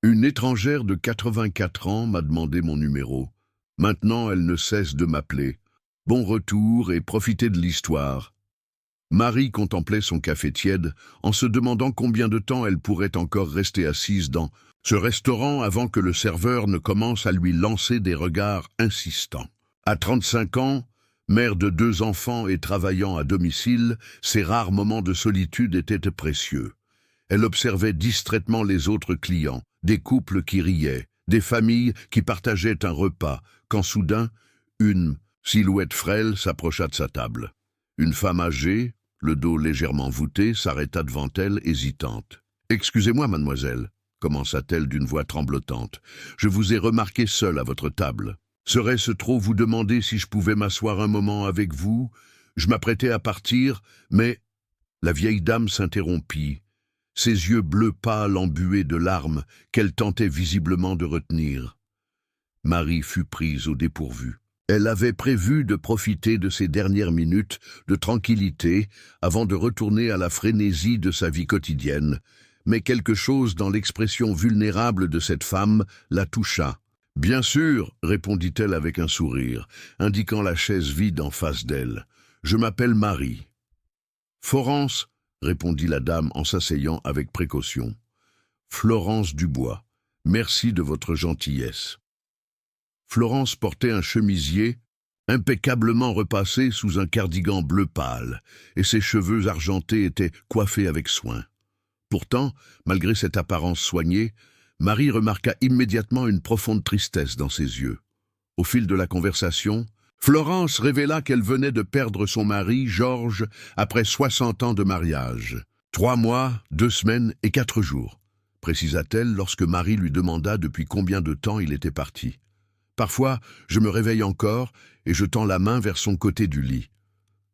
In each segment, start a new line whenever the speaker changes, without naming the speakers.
Une étrangère de 84 ans m'a demandé mon numéro. Maintenant, elle ne cesse de m'appeler. Bon retour et profitez de l'histoire. Marie contemplait son café tiède en se demandant combien de temps elle pourrait encore rester assise dans ce restaurant avant que le serveur ne commence à lui lancer des regards insistants. À 35 ans, mère de 2 enfants et travaillant à domicile, ses rares moments de solitude étaient précieux. Elle observait distraitement les autres clients, des couples qui riaient, des familles qui partageaient un repas, quand soudain, une silhouette frêle s'approcha de sa table. Une femme âgée, le dos légèrement voûté, s'arrêta devant elle, hésitante. « Excusez-moi, mademoiselle », commença-t-elle d'une voix tremblotante. « Je vous ai remarqué seule à votre table. Serait-ce trop vous demander si je pouvais m'asseoir un moment avec vous? Je m'apprêtais à partir, mais... » La vieille dame s'interrompit, ses yeux bleus pâles embués de larmes qu'elle tentait visiblement de retenir. Marie fut prise au dépourvu. Elle avait prévu de profiter de ces dernières minutes de tranquillité avant de retourner à la frénésie de sa vie quotidienne, mais quelque chose dans l'expression vulnérable de cette femme la toucha. « Bien sûr, répondit-elle avec un sourire, indiquant la chaise vide en face d'elle. Je m'appelle Marie. Florence, répondit la dame en s'asseyant avec précaution. Florence Dubois, merci de votre gentillesse. Florence portait un chemisier impeccablement repassé sous un cardigan bleu pâle, et ses cheveux argentés étaient coiffés avec soin. Pourtant, malgré cette apparence soignée, Marie remarqua immédiatement une profonde tristesse dans ses yeux. Au fil de la conversation, Florence révéla qu'elle venait de perdre son mari, Georges, après 60 ans de mariage. 3 mois, 2 semaines et 4 jours, précisa-t-elle lorsque Marie lui demanda depuis combien de temps il était parti. Parfois, je me réveille encore et je tends la main vers son côté du lit.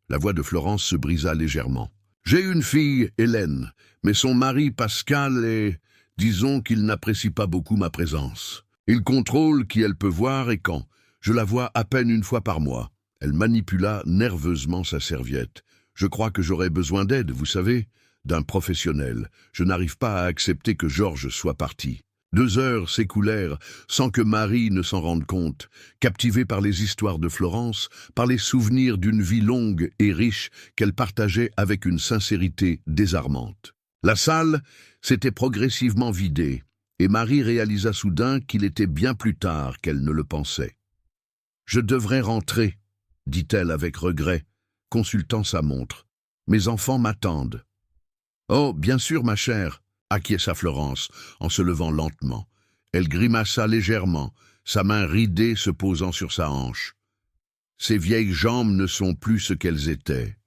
La voix de Florence se brisa légèrement. J'ai une fille, Hélène, mais son mari, Pascal, est... Disons qu'il n'apprécie pas beaucoup ma présence. Il contrôle qui elle peut voir et quand. Je la vois à peine une fois par mois. Elle manipula nerveusement sa serviette. Je crois que j'aurais besoin d'aide, vous savez, d'un professionnel. Je n'arrive pas à accepter que Georges soit parti. 2 heures s'écoulèrent sans que Marie ne s'en rende compte, captivée par les histoires de Florence, par les souvenirs d'une vie longue et riche qu'elle partageait avec une sincérité désarmante. La salle s'était progressivement vidée, et Marie réalisa soudain qu'il était bien plus tard qu'elle ne le pensait. « Je devrais rentrer, » dit-elle avec regret, consultant sa montre. « Mes enfants m'attendent. »« Oh, bien sûr, ma chère, » acquiesça Florence, en se levant lentement. Elle grimaça légèrement, sa main ridée se posant sur sa hanche. Ses vieilles jambes ne sont plus ce qu'elles étaient.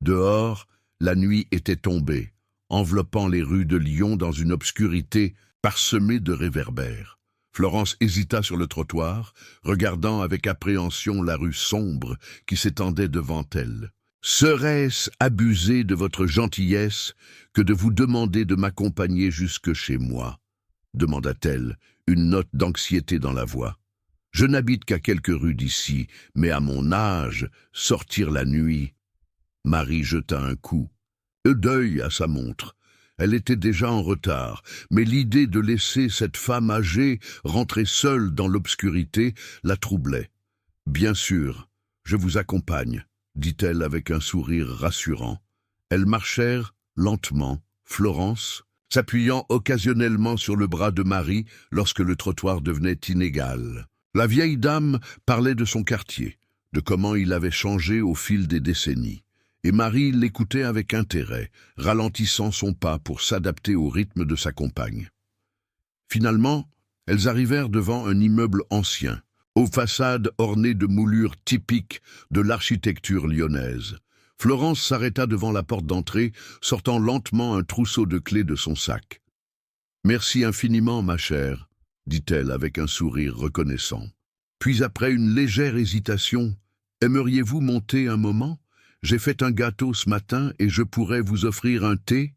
Dehors, la nuit était tombée, enveloppant les rues de Lyon dans une obscurité parsemée de réverbères. Florence hésita sur le trottoir, regardant avec appréhension la rue sombre qui s'étendait devant elle. « Serait-ce abuser de votre gentillesse que de vous demander de m'accompagner jusque chez moi ?» demanda-t-elle, une note d'anxiété dans la voix. « Je n'habite qu'à quelques rues d'ici, mais à mon âge, sortir la nuit... » Marie jeta un coup d'œil à sa montre. Elle était déjà en retard, mais l'idée de laisser cette femme âgée rentrer seule dans l'obscurité la troublait. « Bien sûr, je vous accompagne, » dit-elle avec un sourire rassurant. Elles marchèrent lentement, Florence, s'appuyant occasionnellement sur le bras de Marie lorsque le trottoir devenait inégal. La vieille dame parlait de son quartier, de comment il avait changé au fil des décennies. Et Marie l'écoutait avec intérêt, ralentissant son pas pour s'adapter au rythme de sa compagne. Finalement, elles arrivèrent devant un immeuble ancien, aux façades ornées de moulures typiques de l'architecture lyonnaise. Florence s'arrêta devant la porte d'entrée, sortant lentement un trousseau de clés de son sac. « Merci infiniment, ma chère, » dit-elle avec un sourire reconnaissant. Puis après une légère hésitation, « Aimeriez-vous monter un moment ? J'ai fait un gâteau ce matin et je pourrais vous offrir un thé ?»«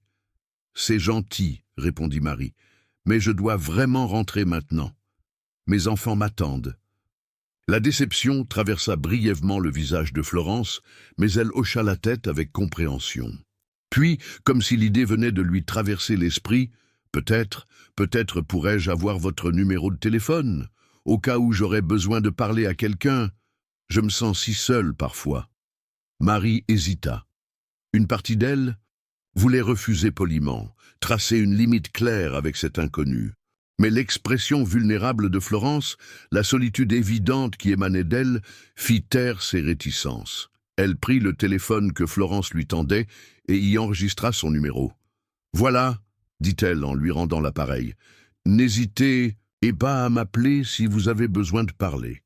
C'est gentil, » répondit Marie, « mais je dois vraiment rentrer maintenant. Mes enfants m'attendent. » La déception traversa brièvement le visage de Florence, mais elle hocha la tête avec compréhension. Puis, comme si l'idée venait de lui traverser l'esprit, Peut-être pourrais-je avoir votre numéro de téléphone, au cas où j'aurais besoin de parler à quelqu'un. Je me sens si seule parfois. Marie hésita. Une partie d'elle voulait refuser poliment, tracer une limite claire avec cet inconnu. Mais l'expression vulnérable de Florence, la solitude évidente qui émanait d'elle, fit taire ses réticences. Elle prit le téléphone que Florence lui tendait et y enregistra son numéro. « Voilà », dit-elle en lui rendant l'appareil. « N'hésitez pas à m'appeler si vous avez besoin de parler. »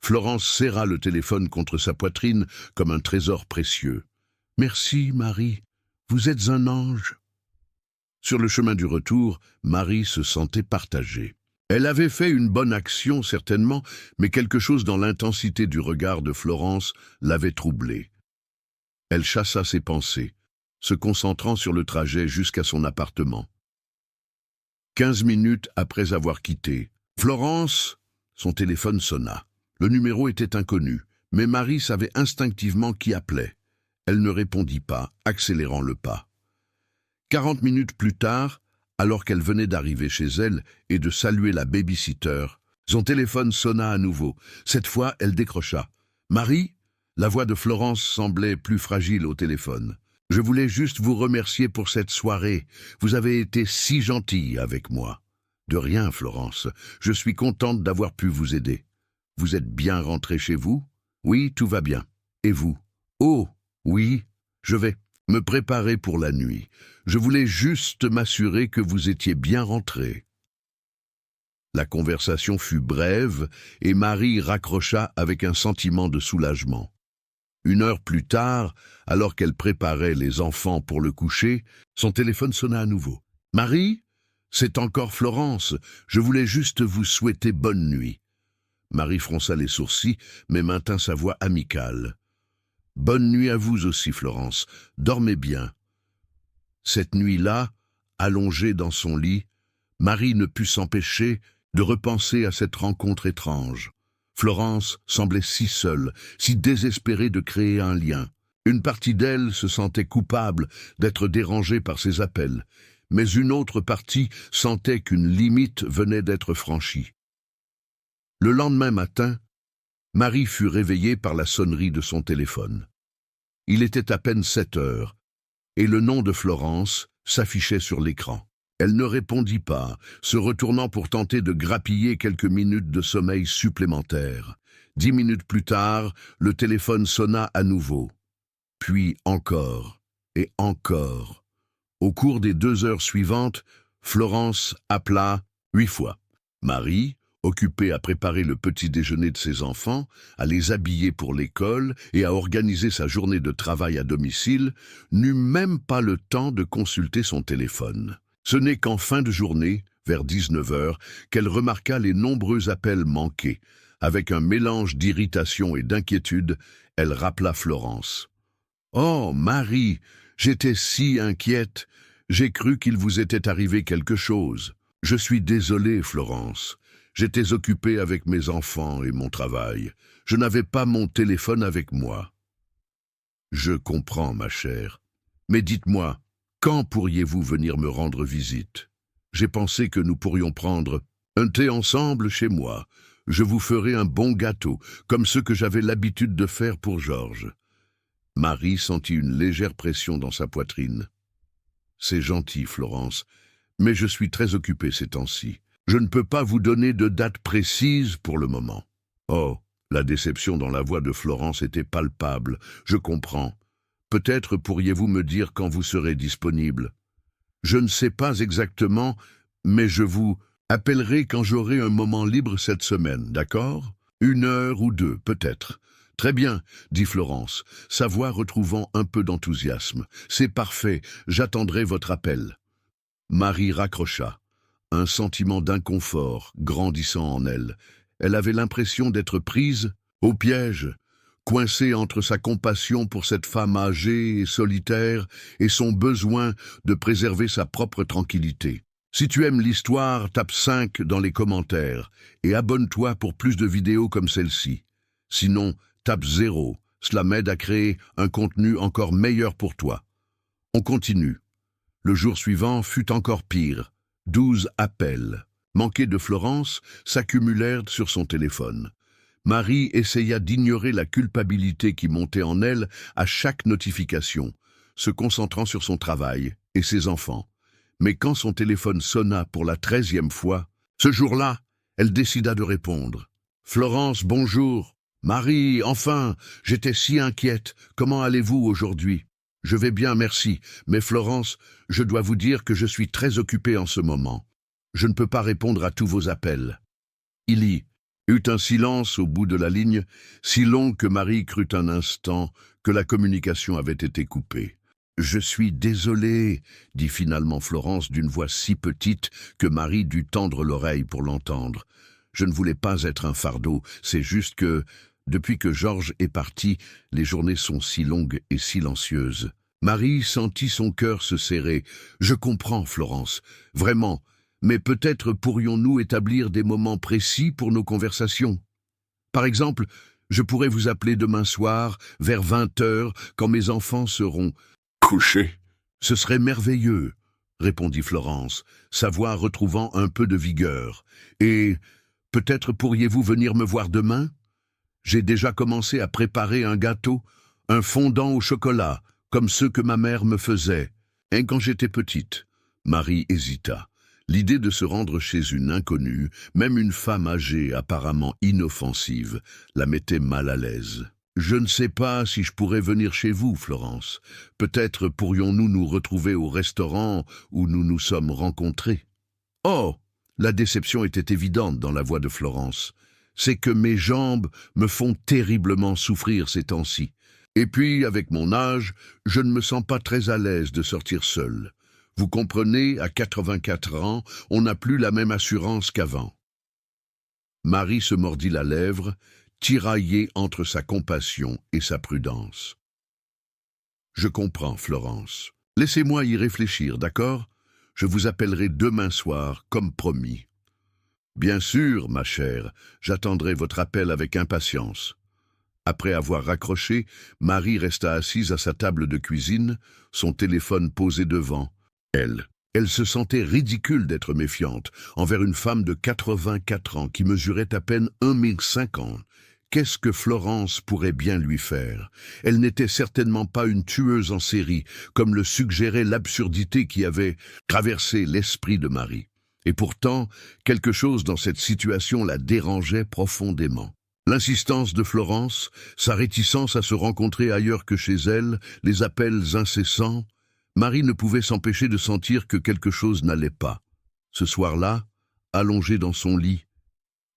Florence serra le téléphone contre sa poitrine comme un trésor précieux. « Merci, Marie. Vous êtes un ange. » Sur le chemin du retour, Marie se sentait partagée. Elle avait fait une bonne action, certainement, mais quelque chose dans l'intensité du regard de Florence l'avait troublée. Elle chassa ses pensées, se concentrant sur le trajet jusqu'à son appartement. 15 minutes après avoir quitté Florence, son téléphone sonna. Le numéro était inconnu, mais Marie savait instinctivement qui appelait. Elle ne répondit pas, accélérant le pas. 40 minutes plus tard, alors qu'elle venait d'arriver chez elle et de saluer la baby-sitter, son téléphone sonna à nouveau. Cette fois, elle décrocha. « Marie ?» La voix de Florence semblait plus fragile au téléphone. « Je voulais juste vous remercier pour cette soirée. Vous avez été si gentille avec moi. »« De rien, Florence. Je suis contente d'avoir pu vous aider. Vous êtes bien rentrée chez vous ? » ?»« Oui, tout va bien. Et vous ? » ?»« Oh, oui, je vais me préparer pour la nuit. Je voulais juste m'assurer que vous étiez bien rentré. » La conversation fut brève et Marie raccrocha avec un sentiment de soulagement. 1 heure plus tard, alors qu'elle préparait les enfants pour le coucher, son téléphone sonna à nouveau. « Marie, c'est encore Florence. Je voulais juste vous souhaiter bonne nuit. » Marie fronça les sourcils, mais maintint sa voix amicale. « Bonne nuit à vous aussi, Florence. Dormez bien. » Cette nuit-là, allongée dans son lit, Marie ne put s'empêcher de repenser à cette rencontre étrange. Florence semblait si seule, si désespérée de créer un lien. Une partie d'elle se sentait coupable d'être dérangée par ses appels, mais une autre partie sentait qu'une limite venait d'être franchie. Le lendemain matin, Marie fut réveillée par la sonnerie de son téléphone. Il était à peine 7 heures, et le nom de Florence s'affichait sur l'écran. Elle ne répondit pas, se retournant pour tenter de grappiller quelques minutes de sommeil supplémentaires. 10 minutes plus tard, le téléphone sonna à nouveau. Puis encore, et encore. Au cours des 2 heures suivantes, Florence appela 8 fois. Marie, occupée à préparer le petit déjeuner de ses enfants, à les habiller pour l'école et à organiser sa journée de travail à domicile, n'eut même pas le temps de consulter son téléphone. Ce n'est qu'en fin de journée, vers 19 heures, qu'elle remarqua les nombreux appels manqués. Avec un mélange d'irritation et d'inquiétude, elle rappela Florence. « Oh, Marie, j'étais si inquiète. J'ai cru qu'il vous était arrivé quelque chose. Je suis désolée, Florence. J'étais occupée avec mes enfants et mon travail. Je n'avais pas mon téléphone avec moi. »« Je comprends, ma chère. Mais dites-moi, quand pourriez-vous venir me rendre visite? J'ai pensé que nous pourrions prendre un thé ensemble chez moi. Je vous ferai un bon gâteau, comme ceux que j'avais l'habitude de faire pour Georges. » Marie sentit une légère pression dans sa poitrine. « C'est gentil, Florence, mais je suis très occupée ces temps-ci. Je ne peux pas vous donner de date précise pour le moment. » Oh, la déception dans la voix de Florence était palpable. « Je comprends. Peut-être pourriez-vous me dire quand vous serez disponible. Je ne sais pas exactement, mais je vous appellerai quand j'aurai un moment libre cette semaine, d'accord? 1 heure ou 2, peut-être. » « Très bien, » dit Florence, sa voix retrouvant un peu d'enthousiasme. « C'est parfait, j'attendrai votre appel. » Marie raccrocha, un sentiment d'inconfort grandissant en elle. Elle avait l'impression d'être prise au piège, coincée entre sa compassion pour cette femme âgée et solitaire et son besoin de préserver sa propre tranquillité. Si tu aimes l'histoire, tape 5 dans les commentaires et abonne-toi pour plus de vidéos comme celle-ci. Sinon, tape 0, cela m'aide à créer un contenu encore meilleur pour toi. On continue. Le jour suivant fut encore pire. 12 appels manqués de Florence s'accumulèrent sur son téléphone. Marie essaya d'ignorer la culpabilité qui montait en elle à chaque notification, se concentrant sur son travail et ses enfants. Mais quand son téléphone sonna pour la 13e fois, ce jour-là, elle décida de répondre. « Florence, bonjour. Marie, enfin, j'étais si inquiète. Comment allez-vous aujourd'hui ? » « Je vais bien, merci. Mais Florence, je dois vous dire que je suis très occupée en ce moment. Je ne peux pas répondre à tous vos appels. » Il y eut un silence au bout de la ligne, si long que Marie crut un instant que la communication avait été coupée. « Je suis désolée, » dit finalement Florence d'une voix si petite que Marie dut tendre l'oreille pour l'entendre. « Je ne voulais pas être un fardeau, c'est juste que, depuis que Georges est parti, les journées sont si longues et silencieuses. » Marie sentit son cœur se serrer. « Je comprends, Florence, vraiment, mais peut-être pourrions-nous établir des moments précis pour nos conversations. Par exemple, je pourrais vous appeler demain soir, vers 20h, quand mes enfants seront couchés. »« Ce serait merveilleux, » répondit Florence, sa voix retrouvant un peu de vigueur. « Et peut-être pourriez-vous venir me voir demain ? J'ai déjà commencé à préparer un gâteau, un fondant au chocolat, comme ceux que ma mère me faisait. Et quand j'étais petite, » Marie hésita. L'idée de se rendre chez une inconnue, même une femme âgée apparemment inoffensive, la mettait mal à l'aise. « Je ne sais pas si je pourrais venir chez vous, Florence. Peut-être pourrions-nous nous retrouver au restaurant où nous nous sommes rencontrés. » Oh ! La déception était évidente dans la voix de Florence. « C'est que mes jambes me font terriblement souffrir ces temps-ci. Et puis, avec mon âge, je ne me sens pas très à l'aise de sortir seule. Vous comprenez, à 84 ans, on n'a plus la même assurance qu'avant. » Marie se mordit la lèvre, tiraillée entre sa compassion et sa prudence. « Je comprends, Florence. Laissez-moi y réfléchir, d'accord ? Je vous appellerai demain soir, comme promis. » « Bien sûr, ma chère, j'attendrai votre appel avec impatience. » Après avoir raccroché, Marie resta assise à sa table de cuisine, son téléphone posé devant elle. Elle se sentait ridicule d'être méfiante envers une femme de 84 ans qui mesurait à peine 1,50 m. Qu'est-ce que Florence pourrait bien lui faire? Elle n'était certainement pas une tueuse en série, comme le suggérait l'absurdité qui avait traversé l'esprit de Marie. Et pourtant, quelque chose dans cette situation la dérangeait profondément. L'insistance de Florence, sa réticence à se rencontrer ailleurs que chez elle, les appels incessants, Marie ne pouvait s'empêcher de sentir que quelque chose n'allait pas. Ce soir-là, allongée dans son lit,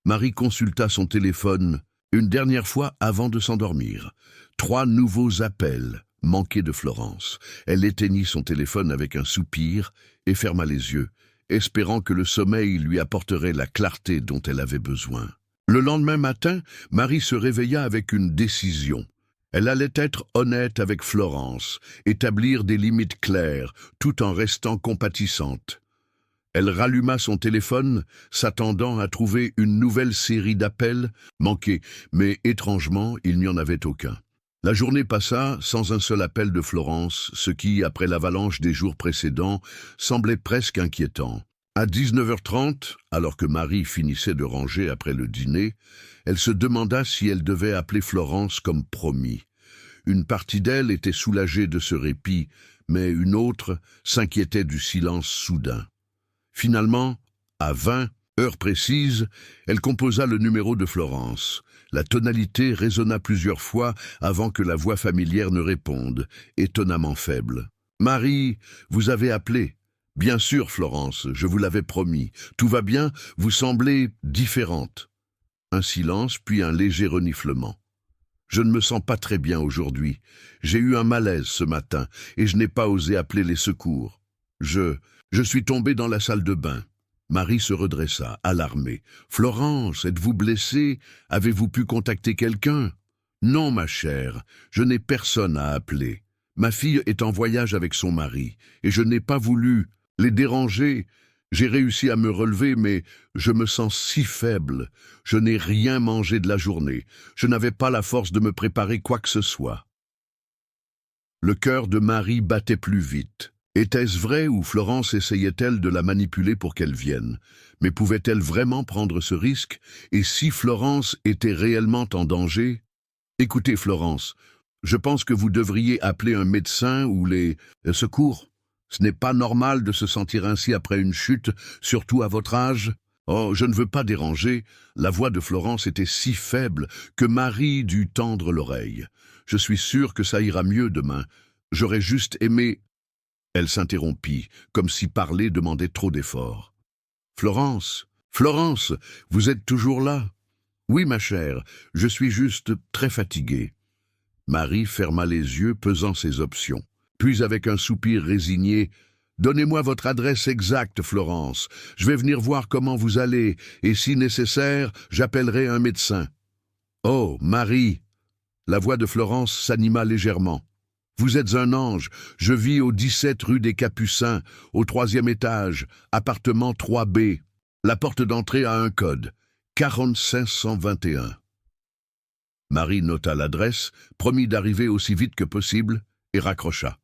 Marie consulta son téléphone une dernière fois avant de s'endormir. 3 nouveaux appels manquaient de Florence. Elle éteignit son téléphone avec un soupir et ferma les yeux, espérant que le sommeil lui apporterait la clarté dont elle avait besoin. Le lendemain matin, Marie se réveilla avec une décision. Elle allait être honnête avec Florence, établir des limites claires, tout en restant compatissante. Elle ralluma son téléphone, s'attendant à trouver une nouvelle série d'appels manqués, mais étrangement, il n'y en avait aucun. La journée passa sans un seul appel de Florence, ce qui, après l'avalanche des jours précédents, semblait presque inquiétant. À 19h30, alors que Marie finissait de ranger après le dîner, elle se demanda si elle devait appeler Florence comme promis. Une partie d'elle était soulagée de ce répit, mais une autre s'inquiétait du silence soudain. Finalement, à 20 heures précises, elle composa le numéro de Florence. La tonalité résonna plusieurs fois avant que la voix familière ne réponde, étonnamment faible. « Marie, vous avez appelé. »« Bien sûr, Florence, je vous l'avais promis. Tout va bien, vous semblez différente. » Un silence, puis un léger reniflement. « Je ne me sens pas très bien aujourd'hui. J'ai eu un malaise ce matin et je n'ai pas osé appeler les secours. Je suis tombée dans la salle de bain. » Marie se redressa, alarmée. « Florence, êtes-vous blessée? Avez-vous pu contacter quelqu'un? »« Non, ma chère, je n'ai personne à appeler. Ma fille est en voyage avec son mari et je n'ai pas voulu les déranger. J'ai réussi à me relever, mais je me sens si faible. Je n'ai rien mangé de la journée. Je n'avais pas la force de me préparer quoi que ce soit. » Le cœur de Marie battait plus vite. Était-ce vrai ou Florence essayait-elle de la manipuler pour qu'elle vienne? Mais pouvait-elle vraiment prendre ce risque? Et si Florence était réellement en danger? Écoutez, Florence, je pense que vous devriez appeler un médecin ou les secours. Ce n'est pas normal de se sentir ainsi après une chute, surtout à votre âge. Oh, je ne veux pas déranger. La voix de Florence était si faible que Marie dut tendre l'oreille. Je suis sûre que ça ira mieux demain. J'aurais juste aimé... Elle s'interrompit, comme si parler demandait trop d'efforts. Florence, Florence, vous êtes toujours là? Oui, ma chère, je suis juste très fatiguée. Marie ferma les yeux, pesant ses options. Puis, avec un soupir résigné, « Donnez-moi votre adresse exacte, Florence. Je vais venir voir comment vous allez, et si nécessaire, j'appellerai un médecin. » Oh, Marie! La voix de Florence s'anima légèrement. « Vous êtes un ange. Je vis au 17 rue des Capucins, au 3e étage, appartement 3B. La porte d'entrée a un code, 4521. » Marie nota l'adresse, promit d'arriver aussi vite que possible et raccrocha.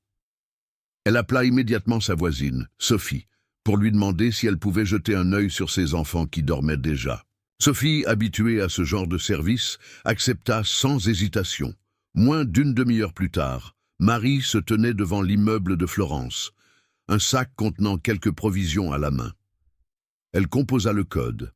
Elle appela immédiatement sa voisine, Sophie, pour lui demander si elle pouvait jeter un œil sur ses enfants qui dormaient déjà. Sophie, habituée à ce genre de service, accepta sans hésitation. Moins d'une demi-heure plus tard, Marie se tenait devant l'immeuble de Florence, un sac contenant quelques provisions à la main. Elle composa le code,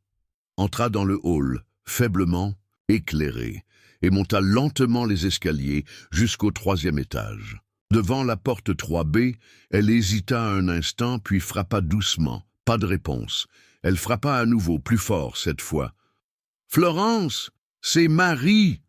entra dans le hall, faiblement éclairé, et monta lentement les escaliers jusqu'au 3e étage. Devant la porte 3B, elle hésita un instant, puis frappa doucement. Pas de réponse. Elle frappa à nouveau, plus fort cette fois. « Florence, c'est Marie !»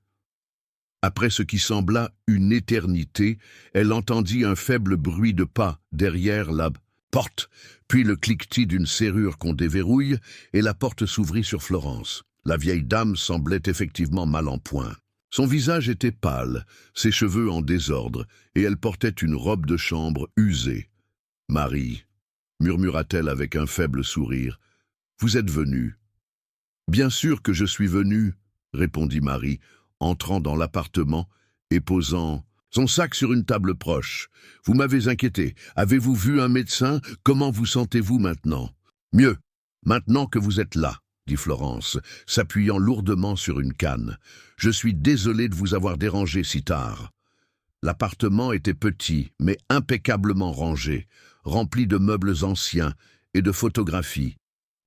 Après ce qui sembla une éternité, elle entendit un faible bruit de pas derrière la porte, puis le cliquetis d'une serrure qu'on déverrouille, et la porte s'ouvrit sur Florence. La vieille dame semblait effectivement mal en point. Son visage était pâle, ses cheveux en désordre, et elle portait une robe de chambre usée. « Marie, » murmura-t-elle avec un faible sourire, « vous êtes venue. »« Bien sûr que je suis venue, » répondit Marie, entrant dans l'appartement et posant son sac sur une table proche. « Vous m'avez inquiété. Avez-vous vu un médecin? Comment vous sentez-vous maintenant? »« Mieux, maintenant que vous êtes là, » dit Florence, s'appuyant lourdement sur une canne. « Je suis désolée de vous avoir dérangé si tard. » L'appartement était petit, mais impeccablement rangé, rempli de meubles anciens et de photographies.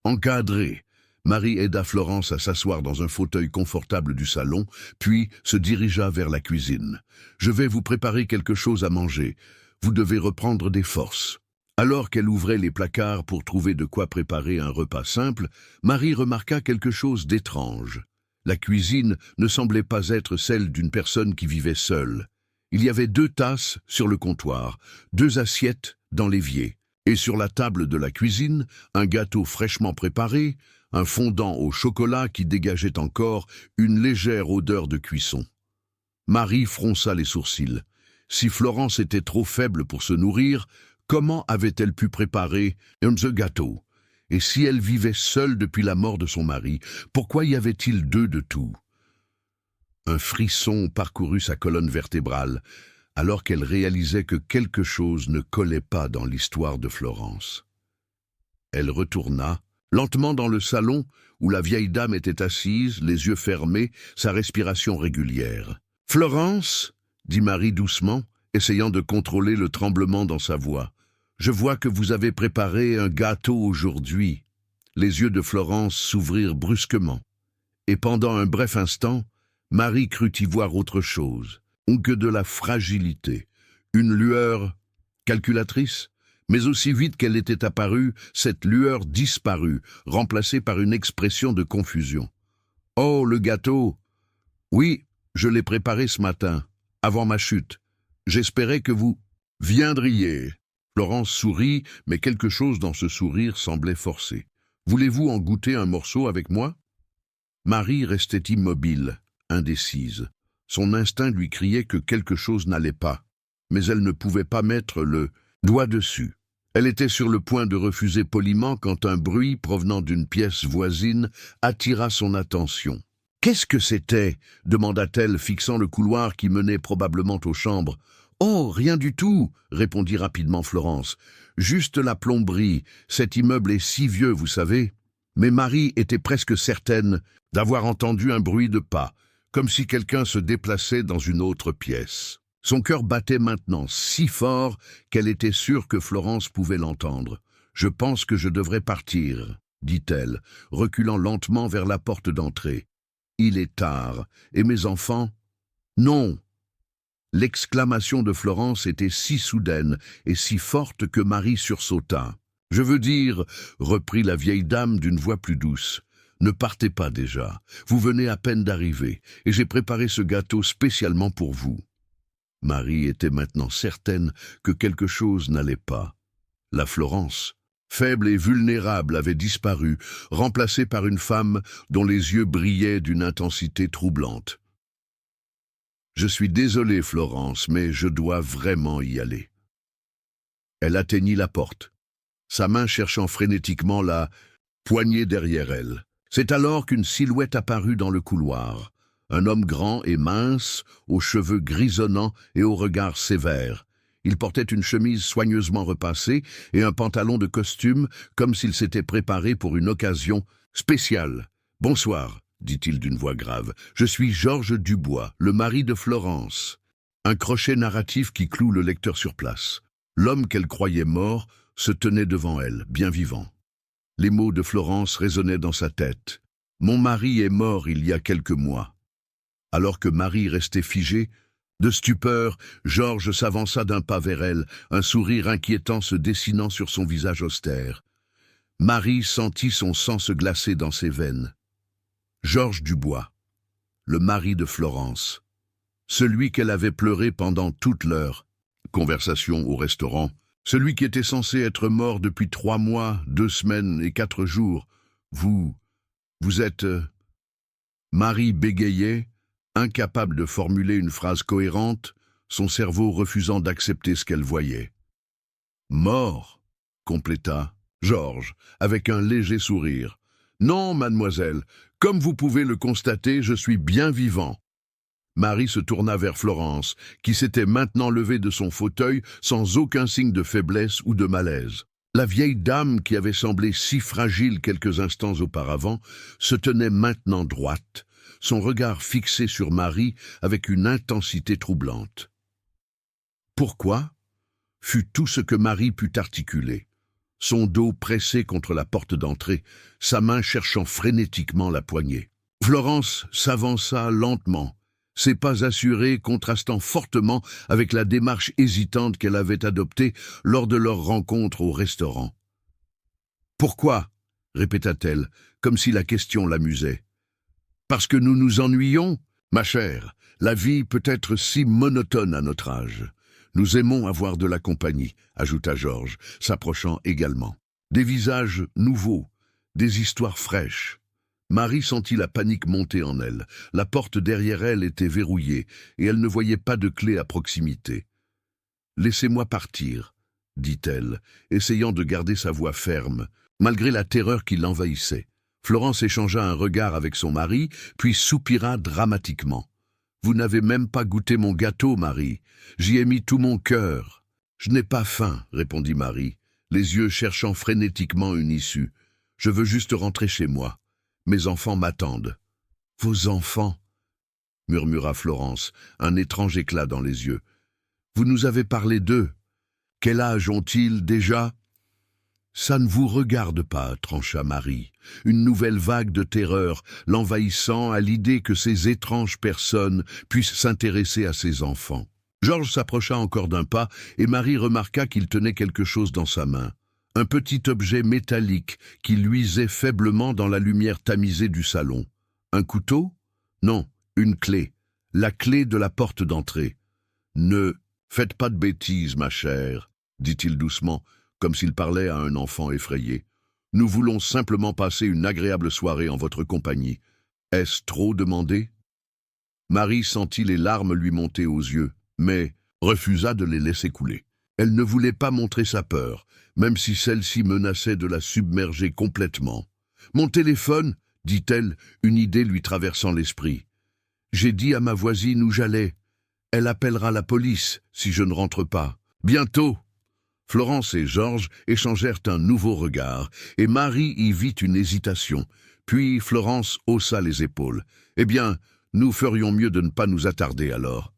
Encadré, Marie aida Florence à s'asseoir dans un fauteuil confortable du salon, puis se dirigea vers la cuisine. « Je vais vous préparer quelque chose à manger. Vous devez reprendre des forces. » Alors qu'elle ouvrait les placards pour trouver de quoi préparer un repas simple, Marie remarqua quelque chose d'étrange. La cuisine ne semblait pas être celle d'une personne qui vivait seule. Il y avait 2 tasses sur le comptoir, 2 assiettes dans l'évier, et sur la table de la cuisine, un gâteau fraîchement préparé, un fondant au chocolat qui dégageait encore une légère odeur de cuisson. Marie fronça les sourcils. Si Florence était trop faible pour se nourrir, comment avait-elle pu préparer ce gâteau? Et si elle vivait seule depuis la mort de son mari, pourquoi y avait-il 2 de tout? Un frisson parcourut sa colonne vertébrale, alors qu'elle réalisait que quelque chose ne collait pas dans l'histoire de Florence. Elle retourna, lentement dans le salon, où la vieille dame était assise, les yeux fermés, sa respiration régulière. « Florence ?» dit Marie doucement, essayant de contrôler le tremblement dans sa voix. « Je vois que vous avez préparé un gâteau aujourd'hui. » Les yeux de Florence s'ouvrirent brusquement. Et pendant un bref instant, Marie crut y voir autre chose, que de la fragilité, une lueur calculatrice. Mais aussi vite qu'elle était apparue, cette lueur disparut, remplacée par une expression de confusion. « Oh, le gâteau! Oui, je l'ai préparé ce matin, avant ma chute. J'espérais que vous viendriez. » Florence sourit, mais quelque chose dans ce sourire semblait forcé. « Voulez-vous en goûter un morceau avec moi ?» Marie restait immobile, indécise. Son instinct lui criait que quelque chose n'allait pas, mais elle ne pouvait pas mettre le doigt dessus. Elle était sur le point de refuser poliment quand un bruit provenant d'une pièce voisine attira son attention. « Qu'est-ce que c'était » demanda-t-elle, fixant le couloir qui menait probablement aux chambres. « Oh, rien du tout, répondit rapidement Florence. Juste la plomberie, cet immeuble est si vieux, vous savez. Mais Marie était presque certaine d'avoir entendu un bruit de pas, comme si quelqu'un se déplaçait dans une autre pièce. Son cœur battait maintenant si fort qu'elle était sûre que Florence pouvait l'entendre. « Je pense que je devrais partir, » dit-elle, reculant lentement vers la porte d'entrée. « Il est tard, et mes enfants ? » « Non !» L'exclamation de Florence était si soudaine et si forte que Marie sursauta. « Je veux dire, » reprit la vieille dame d'une voix plus douce, « ne partez pas déjà. Vous venez à peine d'arriver, et j'ai préparé ce gâteau spécialement pour vous. » Marie était maintenant certaine que quelque chose n'allait pas. La Florence, faible et vulnérable, avait disparu, remplacée par une femme dont les yeux brillaient d'une intensité troublante. « Je suis désolée, Florence, mais je dois vraiment y aller. » Elle atteignit la porte, sa main cherchant frénétiquement la poignée derrière elle. C'est alors qu'une silhouette apparut dans le couloir. Un homme grand et mince, aux cheveux grisonnants et au regard sévère. Il portait une chemise soigneusement repassée et un pantalon de costume, comme s'il s'était préparé pour une occasion spéciale. « Bonsoir, » dit-il d'une voix grave. « Je suis Georges Dubois, le mari de Florence. » Un crochet narratif qui cloue le lecteur sur place. L'homme qu'elle croyait mort se tenait devant elle, bien vivant. Les mots de Florence résonnaient dans sa tête. « Mon mari est mort il y a quelques mois. » Alors que Marie restait figée, de stupeur, Georges s'avança d'un pas vers elle, un sourire inquiétant se dessinant sur son visage austère. Marie sentit son sang se glacer dans ses veines. Georges Dubois, le mari de Florence, celui qu'elle avait pleuré pendant toute leur conversation au restaurant, celui qui était censé être mort depuis 3 mois, 2 semaines et 4 jours. Vous êtes... Marie bégayait, incapable de formuler une phrase cohérente, son cerveau refusant d'accepter ce qu'elle voyait. « Mort », compléta Georges, avec un léger sourire. « Non, mademoiselle, comme vous pouvez le constater, je suis bien vivant. » Marie se tourna vers Florence, qui s'était maintenant levée de son fauteuil sans aucun signe de faiblesse ou de malaise. La vieille dame, qui avait semblé si fragile quelques instants auparavant, se tenait maintenant droite, son regard fixé sur Marie avec une intensité troublante. « Pourquoi ?» fut tout ce que Marie put articuler. Son dos pressé contre la porte d'entrée, sa main cherchant frénétiquement la poignée. Florence s'avança lentement, ses pas assurés contrastant fortement avec la démarche hésitante qu'elle avait adoptée lors de leur rencontre au restaurant. « Pourquoi ?» répéta-t-elle, comme si la question l'amusait. « Parce que nous nous ennuyons, ma chère. La vie peut être si monotone à notre âge. Nous aimons avoir de la compagnie, » ajouta Georges, s'approchant également. Des visages nouveaux, des histoires fraîches. Marie sentit la panique monter en elle. La porte derrière elle était verrouillée et elle ne voyait pas de clé à proximité. « Laissez-moi partir, » dit-elle, essayant de garder sa voix ferme, malgré la terreur qui l'envahissait. Florence échangea un regard avec son mari, puis soupira dramatiquement. « Vous n'avez même pas goûté mon gâteau, Marie. J'y ai mis tout mon cœur. »« Je n'ai pas faim, » répondit Marie, les yeux cherchant frénétiquement une issue. « Je veux juste rentrer chez moi. Mes enfants m'attendent. »« Vos enfants ?» murmura Florence, un étrange éclat dans les yeux. « Vous nous avez parlé d'eux. Quel âge ont-ils déjà ?»« Ça ne vous regarde pas, » trancha Marie, une nouvelle vague de terreur l'envahissant à l'idée que ces étranges personnes puissent s'intéresser à ses enfants. Georges s'approcha encore d'un pas et Marie remarqua qu'il tenait quelque chose dans sa main. Un petit objet métallique qui luisait faiblement dans la lumière tamisée du salon. Un couteau? Non, une clé. La clé de la porte d'entrée. « Ne faites pas de bêtises, ma chère, » dit-il doucement, comme s'il parlait à un enfant effrayé. « Nous voulons simplement passer une agréable soirée en votre compagnie. Est-ce trop demandé ?» Marie sentit les larmes lui monter aux yeux, mais refusa de les laisser couler. Elle ne voulait pas montrer sa peur, même si celle-ci menaçait de la submerger complètement. « Mon téléphone !» dit-elle, une idée lui traversant l'esprit. « J'ai dit à ma voisine où j'allais. Elle appellera la police si je ne rentre pas. Bientôt. Florence et Georges échangèrent un nouveau regard, et Marie y vit une hésitation. Puis Florence haussa les épaules. « Eh bien, nous ferions mieux de ne pas nous attarder alors, »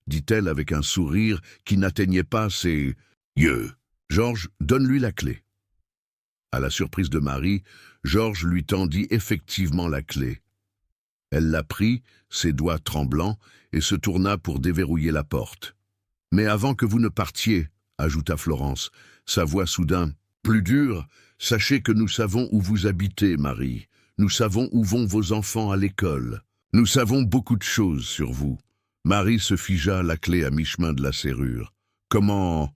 dit-elle avec un sourire qui n'atteignait pas ses yeux. « Georges, donne-lui la clé. » À la surprise de Marie, Georges lui tendit effectivement la clé. Elle la prit, ses doigts tremblants, et se tourna pour déverrouiller la porte. « Mais avant que vous ne partiez, » ajouta Florence, sa voix soudain plus dure, « sachez que nous savons où vous habitez, Marie. Nous savons où vont vos enfants à l'école. Nous savons beaucoup de choses sur vous. » Marie se figea, la clé à mi-chemin de la serrure. « Comment ?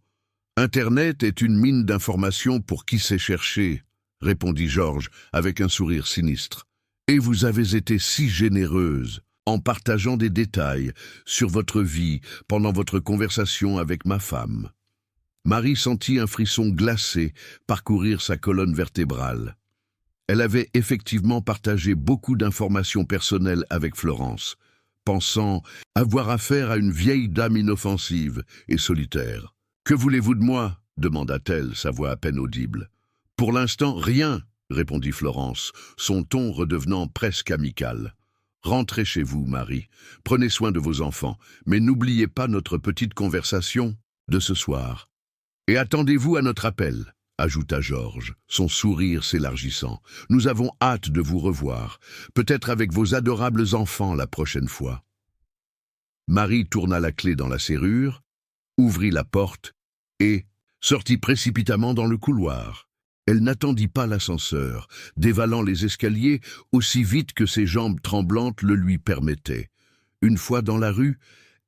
Internet est une mine d'informations pour qui sait chercher, » répondit Georges avec un sourire sinistre. « Et vous avez été si généreuse en partageant des détails sur votre vie pendant votre conversation avec ma femme. » Marie sentit un frisson glacé parcourir sa colonne vertébrale. Elle avait effectivement partagé beaucoup d'informations personnelles avec Florence, pensant avoir affaire à une vieille dame inoffensive et solitaire. « Que voulez-vous de moi ?» demanda-t-elle, sa voix à peine audible. « Pour l'instant, rien », répondit Florence, son ton redevenant presque amical. « Rentrez chez vous, Marie. Prenez soin de vos enfants, mais n'oubliez pas notre petite conversation de ce soir. Et attendez-vous à notre appel, » ajouta Georges, son sourire s'élargissant. « Nous avons hâte de vous revoir, peut-être avec vos adorables enfants la prochaine fois. » Marie tourna la clé dans la serrure, ouvrit la porte et sortit précipitamment dans le couloir. Elle n'attendit pas l'ascenseur, dévalant les escaliers aussi vite que ses jambes tremblantes le lui permettaient. Une fois dans la rue,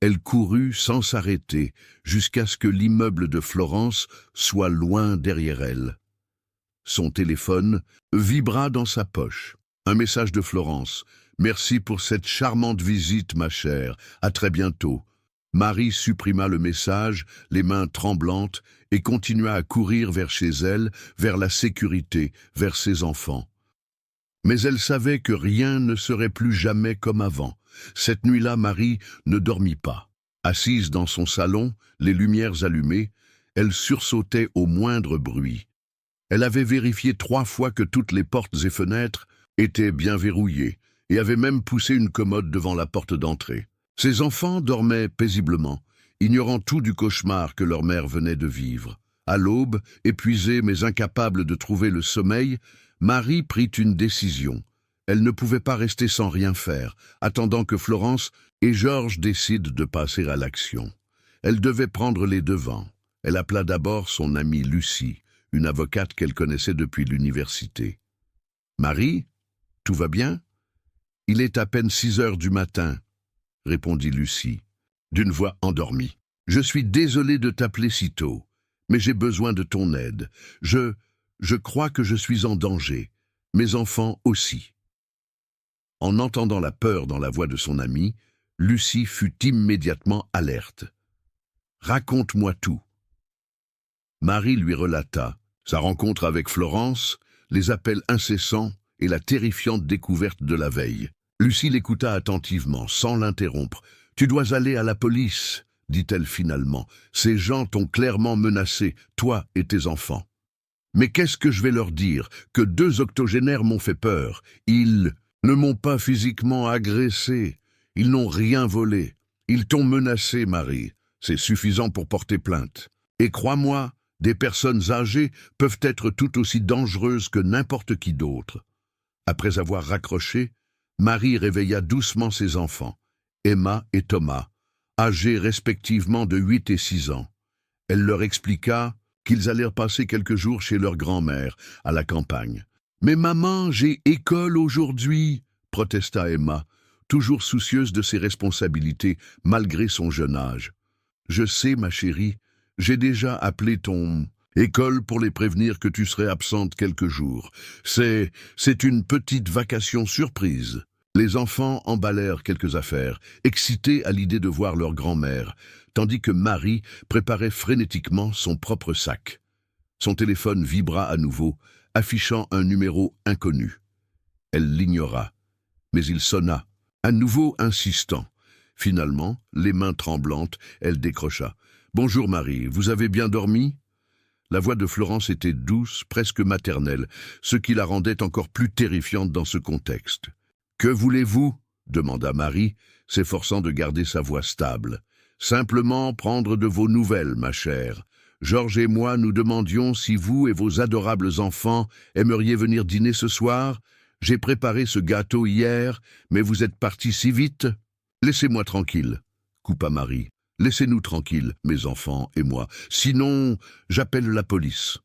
elle courut sans s'arrêter jusqu'à ce que l'immeuble de Florence soit loin derrière elle. Son téléphone vibra dans sa poche. Un message de Florence. « Merci pour cette charmante visite, ma chère. À très bientôt. » Marie supprima le message, les mains tremblantes, et continua à courir vers chez elle, vers la sécurité, vers ses enfants. Mais elle savait que rien ne serait plus jamais comme avant. Cette nuit-là, Marie ne dormit pas. Assise dans son salon, les lumières allumées, elle sursautait au moindre bruit. Elle avait vérifié 3 fois que toutes les portes et fenêtres étaient bien verrouillées, et avait même poussé une commode devant la porte d'entrée. Ses enfants dormaient paisiblement, ignorant tout du cauchemar que leur mère venait de vivre. À l'aube, épuisée mais incapable de trouver le sommeil, Marie prit une décision. Elle ne pouvait pas rester sans rien faire, attendant que Florence et Georges décident de passer à l'action. Elle devait prendre les devants. Elle appela d'abord son amie Lucie, une avocate qu'elle connaissait depuis l'université. « Marie, tout va bien ? Il est à peine 6 heures du matin, » répondit Lucie, d'une voix endormie. « Je suis désolée de t'appeler si tôt, mais j'ai besoin de ton aide. Je crois que je suis en danger. Mes enfants aussi. » En entendant la peur dans la voix de son amie, Lucie fut immédiatement alerte. « Raconte-moi tout. » Marie lui relata sa rencontre avec Florence, les appels incessants et la terrifiante découverte de la veille. Lucie l'écouta attentivement, sans l'interrompre. « Tu dois aller à la police, » dit-elle finalement. « Ces gens t'ont clairement menacé, toi et tes enfants. » « Mais qu'est-ce que je vais leur dire? Que 2 octogénaires m'ont fait peur. Ils ne m'ont pas physiquement agressé. Ils n'ont rien volé. Ils t'ont menacé, Marie. C'est suffisant pour porter plainte. Et crois-moi, des personnes âgées peuvent être tout aussi dangereuses que n'importe qui d'autre. » Après avoir raccroché, Marie réveilla doucement ses enfants, Emma et Thomas, âgés respectivement de 8 et 6 ans. Elle leur expliqua qu'ils allèrent passer quelques jours chez leur grand-mère, à la campagne. « Mais maman, j'ai école aujourd'hui !» protesta Emma, toujours soucieuse de ses responsabilités malgré son jeune âge. « Je sais, ma chérie, j'ai déjà appelé ton école pour les prévenir que tu serais absente quelques jours. C'est une petite vacation surprise. » Les enfants emballèrent quelques affaires, excités à l'idée de voir leur grand-mère, tandis que Marie préparait frénétiquement son propre sac. Son téléphone vibra à nouveau, affichant un numéro inconnu. Elle l'ignora, mais il sonna, à nouveau insistant. Finalement, les mains tremblantes, elle décrocha. « Bonjour Marie, vous avez bien dormi ?» La voix de Florence était douce, presque maternelle, ce qui la rendait encore plus terrifiante dans ce contexte. « Que voulez-vous » demanda Marie, s'efforçant de garder sa voix stable. « Simplement prendre de vos nouvelles, ma chère. Georges et moi nous demandions si vous et vos adorables enfants aimeriez venir dîner ce soir. J'ai préparé ce gâteau hier, mais vous êtes partis si vite. »« Laissez-moi tranquille, » coupa Marie. « Laissez-nous tranquilles, mes enfants et moi. Sinon, j'appelle la police. »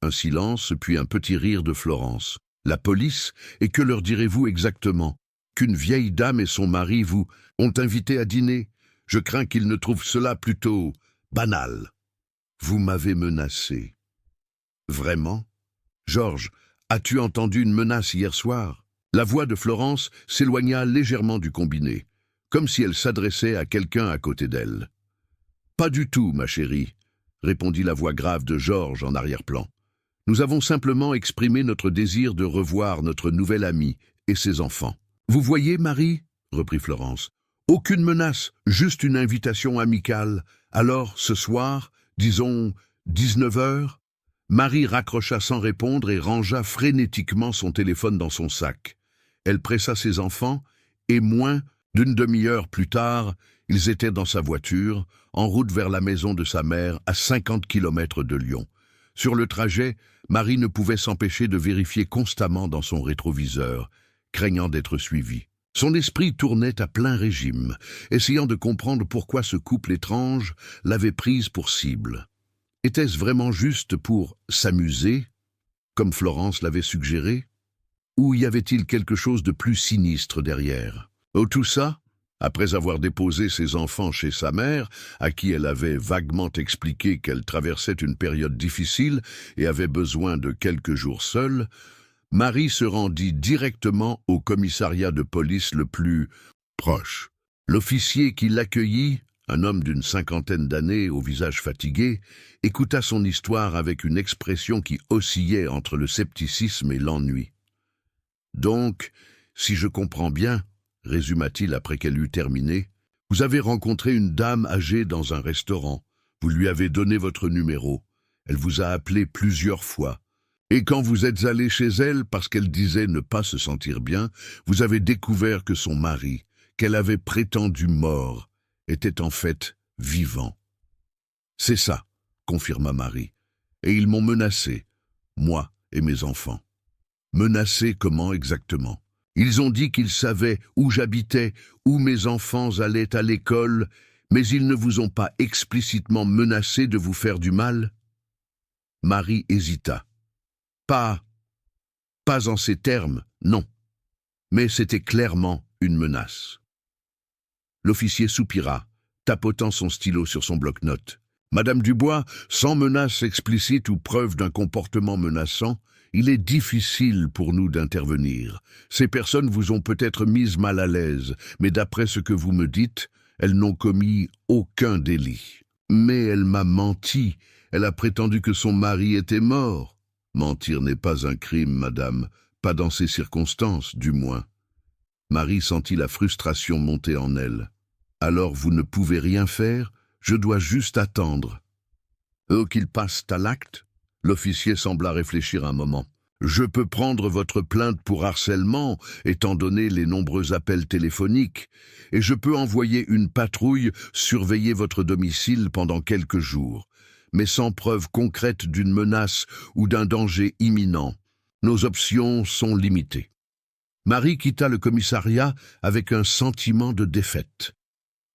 Un silence, puis un petit rire de Florence. « La police? Et que leur direz-vous exactement? Qu'une vieille dame et son mari vous ont invité à dîner? Je crains qu'ils ne trouvent cela plutôt banal. Vous m'avez menacé. » « Vraiment? Georges, as-tu entendu une menace hier soir ?» La voix de Florence s'éloigna légèrement du combiné, comme si elle s'adressait à quelqu'un à côté d'elle. « Pas du tout, ma chérie, » répondit la voix grave de Georges en arrière-plan. « Nous avons simplement exprimé notre désir de revoir notre nouvelle amie et ses enfants. »« Vous voyez, Marie ?» reprit Florence. « Aucune menace, juste une invitation amicale. Alors, ce soir, disons 19 heures ?» Marie raccrocha sans répondre et rangea frénétiquement son téléphone dans son sac. Elle pressa ses enfants et moins d'une demi-heure plus tard, ils étaient dans sa voiture, en route vers la maison de sa mère à 50 kilomètres de Lyon. Sur le trajet, Marie ne pouvait s'empêcher de vérifier constamment dans son rétroviseur, craignant d'être suivie. Son esprit tournait à plein régime, essayant de comprendre pourquoi ce couple étrange l'avait prise pour cible. Était-ce vraiment juste pour s'amuser, comme Florence l'avait suggéré? Ou y avait-il quelque chose de plus sinistre derrière? Tout ça, après avoir déposé ses enfants chez sa mère, à qui elle avait vaguement expliqué qu'elle traversait une période difficile et avait besoin de quelques jours seule, Marie se rendit directement au commissariat de police le plus proche. L'officier qui l'accueillit, un homme d'une 50aine d'années au visage fatigué, écouta son histoire avec une expression qui oscillait entre le scepticisme et l'ennui. « Donc, si je comprends bien, » résuma-t-il après qu'elle eut terminé, « vous avez rencontré une dame âgée dans un restaurant. Vous lui avez donné votre numéro. Elle vous a appelé plusieurs fois. Et quand vous êtes allé chez elle parce qu'elle disait ne pas se sentir bien, vous avez découvert que son mari, qu'elle avait prétendu mort, était en fait vivant. »« C'est ça, » confirma Marie. « Et ils m'ont menacé, moi et mes enfants. »« Menacé comment exactement ? » « Ils ont dit qu'ils savaient où j'habitais, où mes enfants allaient à l'école, mais ils ne vous ont pas explicitement menacé de vous faire du mal ?» Marie hésita. « Pas en ces termes, non. Mais c'était clairement une menace. » L'officier soupira, tapotant son stylo sur son bloc-notes. « Madame Dubois, sans menace explicite ou preuve d'un comportement menaçant, il est difficile pour nous d'intervenir. Ces personnes vous ont peut-être mise mal à l'aise, mais d'après ce que vous me dites, elles n'ont commis aucun délit. Mais elle m'a menti. Elle a prétendu que son mari était mort. Mentir n'est pas un crime, madame, pas dans ces circonstances, du moins. » Marie sentit la frustration monter en elle. « Alors vous ne pouvez rien faire? Je dois juste attendre. » « Oh, qu'ils passent à l'acte ?» L'officier sembla réfléchir un moment. « Je peux prendre votre plainte pour harcèlement, étant donné les nombreux appels téléphoniques, et je peux envoyer une patrouille surveiller votre domicile pendant quelques jours, mais sans preuve concrète d'une menace ou d'un danger imminent. Nos options sont limitées. » Marie quitta le commissariat avec un sentiment de défaite.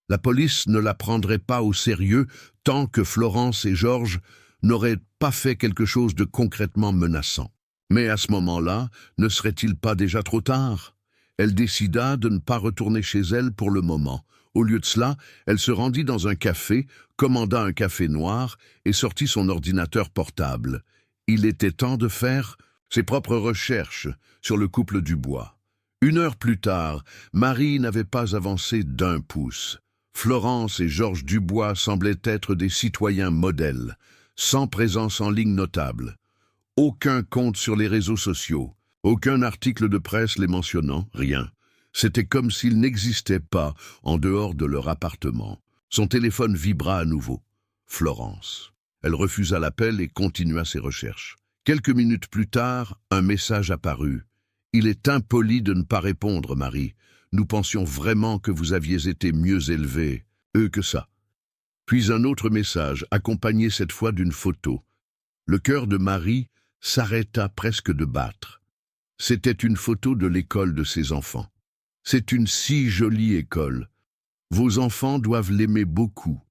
La police ne la prendrait pas au sérieux tant que Florence et Georges n'auraient pas fait quelque chose de concrètement menaçant. Mais à ce moment-là, ne serait-il pas déjà trop tard? Elle décida de ne pas retourner chez elle pour le moment. Au lieu de cela, elle se rendit dans un café, commanda un café noir et sortit son ordinateur portable. Il était temps de faire ses propres recherches sur le couple Dubois. 1 heure plus tard, Marie n'avait pas avancé d'1 pouce. Florence et Georges Dubois semblaient être des citoyens modèles, sans présence en ligne notable. Aucun compte sur les réseaux sociaux, aucun article de presse les mentionnant, rien. C'était comme s'ils n'existaient pas en dehors de leur appartement. Son téléphone vibra à nouveau. Florence. Elle refusa l'appel et continua ses recherches. Quelques minutes plus tard, un message apparut. « Il est impoli de ne pas répondre, Marie. Nous pensions vraiment que vous aviez été mieux élevée. Eux que ça. » Puis un autre message, accompagné cette fois d'une photo. Le cœur de Marie s'arrêta presque de battre. C'était une photo de l'école de ses enfants. C'est une si jolie école. Vos enfants doivent l'aimer beaucoup.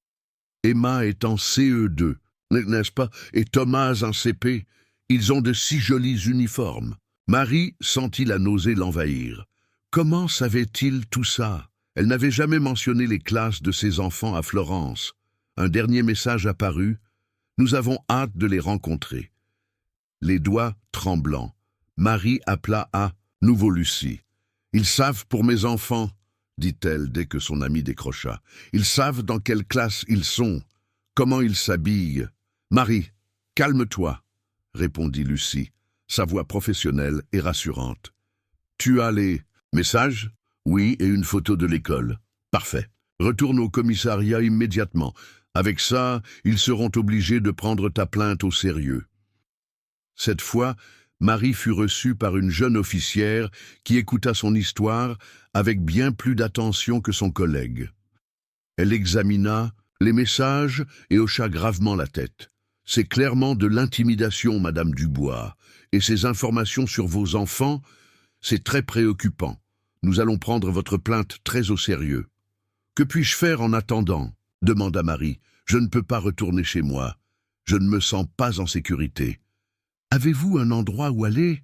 Emma est en CE2, n'est-ce pas, et Thomas en CP. Ils ont de si jolis uniformes. Marie sentit la nausée l'envahir. Comment savait-il tout ça? Elle n'avait jamais mentionné les classes de ses enfants à Florence. Un dernier message apparut. Nous avons hâte de les rencontrer. Les doigts tremblants, Marie appela à nouveau Lucie. « Ils savent pour mes enfants, » dit-elle dès que son ami décrocha. « Ils savent dans quelle classe ils sont, comment ils s'habillent. »« Marie, calme-toi, » répondit Lucie, sa voix professionnelle et rassurante. « Tu as les messages ?»« Oui, et une photo de l'école. »« Parfait. Retourne au commissariat immédiatement. Avec ça, ils seront obligés de prendre ta plainte au sérieux. » Cette fois, Marie fut reçue par une jeune officière qui écouta son histoire avec bien plus d'attention que son collègue. Elle examina les messages et hocha gravement la tête. « C'est clairement de l'intimidation, Madame Dubois, et ces informations sur vos enfants, c'est très préoccupant. Nous allons prendre votre plainte très au sérieux. »« Que puis-je faire en attendant ?» demanda Marie. « Je ne peux pas retourner chez moi. Je ne me sens pas en sécurité. » « Avez-vous un endroit où aller?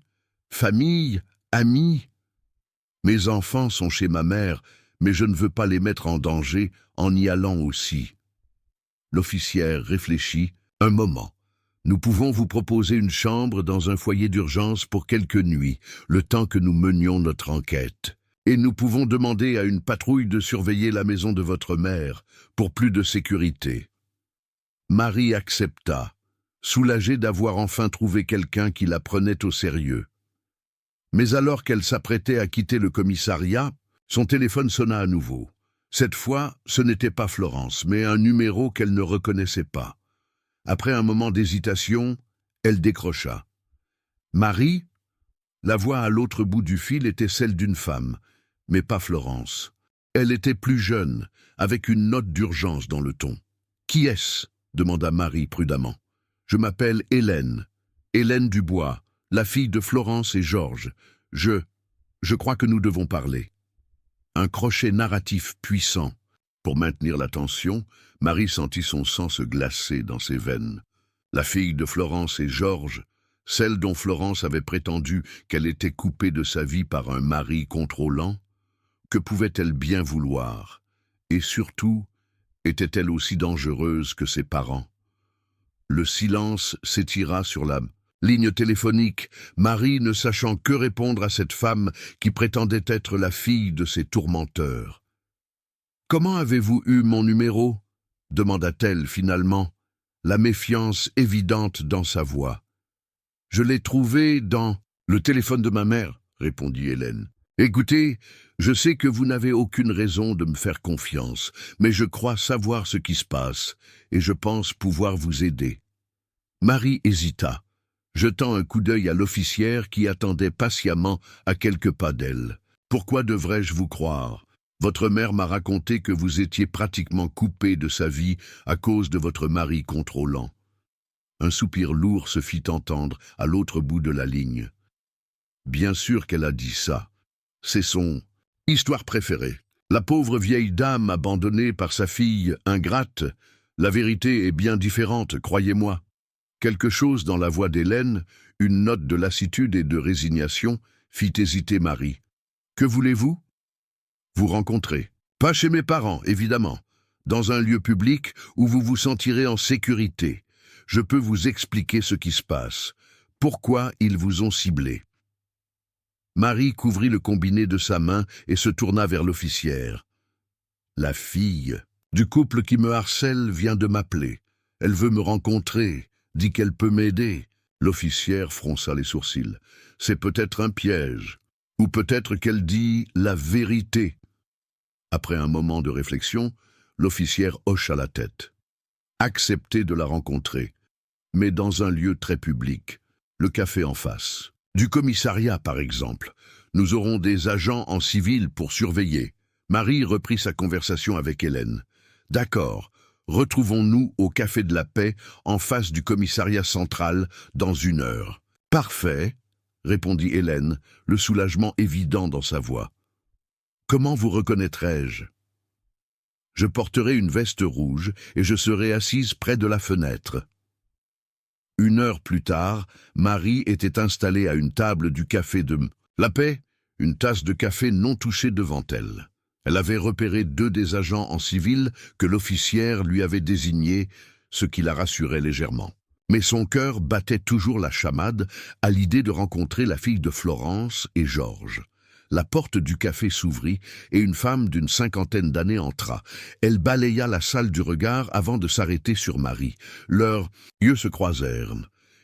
Famille? Amis? » « Mes enfants sont chez ma mère, mais je ne veux pas les mettre en danger en y allant aussi. » L'officière réfléchit un moment. « Nous pouvons vous proposer une chambre dans un foyer d'urgence pour quelques nuits, le temps que nous menions notre enquête. Et nous pouvons demander à une patrouille de surveiller la maison de votre mère pour plus de sécurité. » Marie accepta, soulagée d'avoir enfin trouvé quelqu'un qui la prenait au sérieux. Mais alors qu'elle s'apprêtait à quitter le commissariat, son téléphone sonna à nouveau. Cette fois, ce n'était pas Florence, mais un numéro qu'elle ne reconnaissait pas. Après un moment d'hésitation, elle décrocha. « Marie ?» La voix à l'autre bout du fil était celle d'une femme, mais pas Florence. Elle était plus jeune, avec une note d'urgence dans le ton. « Qui est-ce » demanda Marie prudemment. « Je m'appelle Hélène, Hélène Dubois, la fille de Florence et Georges. Je crois que nous devons parler. » Un crochet narratif puissant. Pour maintenir l'attention, Marie sentit son sang se glacer dans ses veines. La fille de Florence et Georges, celle dont Florence avait prétendu qu'elle était coupée de sa vie par un mari contrôlant, que pouvait-elle bien vouloir? Et surtout, était-elle aussi dangereuse que ses parents? Le silence s'étira sur la ligne téléphonique, Marie ne sachant que répondre à cette femme qui prétendait être la fille de ses tourmenteurs. « Comment avez-vous eu mon numéro ?» demanda-t-elle finalement, la méfiance évidente dans sa voix. « Je l'ai trouvé dans le téléphone de ma mère, » répondit Hélène. « Écoutez, je sais que vous n'avez aucune raison de me faire confiance, mais je crois savoir ce qui se passe, et je pense pouvoir vous aider. » Marie hésita, jetant un coup d'œil à l'officière qui attendait patiemment à quelques pas d'elle. « Pourquoi devrais-je vous croire? Votre mère m'a raconté que vous étiez pratiquement coupé de sa vie à cause de votre mari contrôlant. » Un soupir lourd se fit entendre à l'autre bout de la ligne. Bien sûr qu'elle a dit ça. C'est son histoire préférée. La pauvre vieille dame abandonnée par sa fille ingrate. La vérité est bien différente, croyez-moi. Quelque chose dans la voix d'Hélène, une note de lassitude et de résignation, fit hésiter Marie. « Que voulez-vous ? » ?»« Vous rencontrer. Pas chez mes parents, évidemment. Dans un lieu public où vous vous sentirez en sécurité. Je peux vous expliquer ce qui se passe. Pourquoi ils vous ont ciblé. » Marie couvrit le combiné de sa main et se tourna vers l'officière. « La fille du couple qui me harcèle vient de m'appeler. Elle veut me rencontrer, dit qu'elle peut m'aider. » L'officière fronça les sourcils. « C'est peut-être un piège. » Ou peut-être qu'elle dit la vérité. Après un moment de réflexion, l'officière hocha la tête. Acceptez de la rencontrer, mais dans un lieu très public, le café en face. Du commissariat, par exemple. Nous aurons des agents en civil pour surveiller. Marie reprit sa conversation avec Hélène. D'accord, retrouvons-nous au Café de la Paix, en face du commissariat central, dans 1 heure. Parfait, répondit Hélène, le soulagement évident dans sa voix. Comment vous reconnaîtrai-je? Je porterai une veste rouge et je serai assise près de la fenêtre. 1 heure plus tard, Marie était installée à une table du Café de la Paix, une tasse de café non touchée devant elle. Elle avait repéré 2 des agents en civil que l'officière lui avait désignés, ce qui la rassurait légèrement. Mais son cœur battait toujours la chamade à l'idée de rencontrer la fille de Florence et Georges. La porte du café s'ouvrit et une femme d'une 50aine d'années entra. Elle balaya la salle du regard avant de s'arrêter sur Marie. Leurs yeux se croisèrent,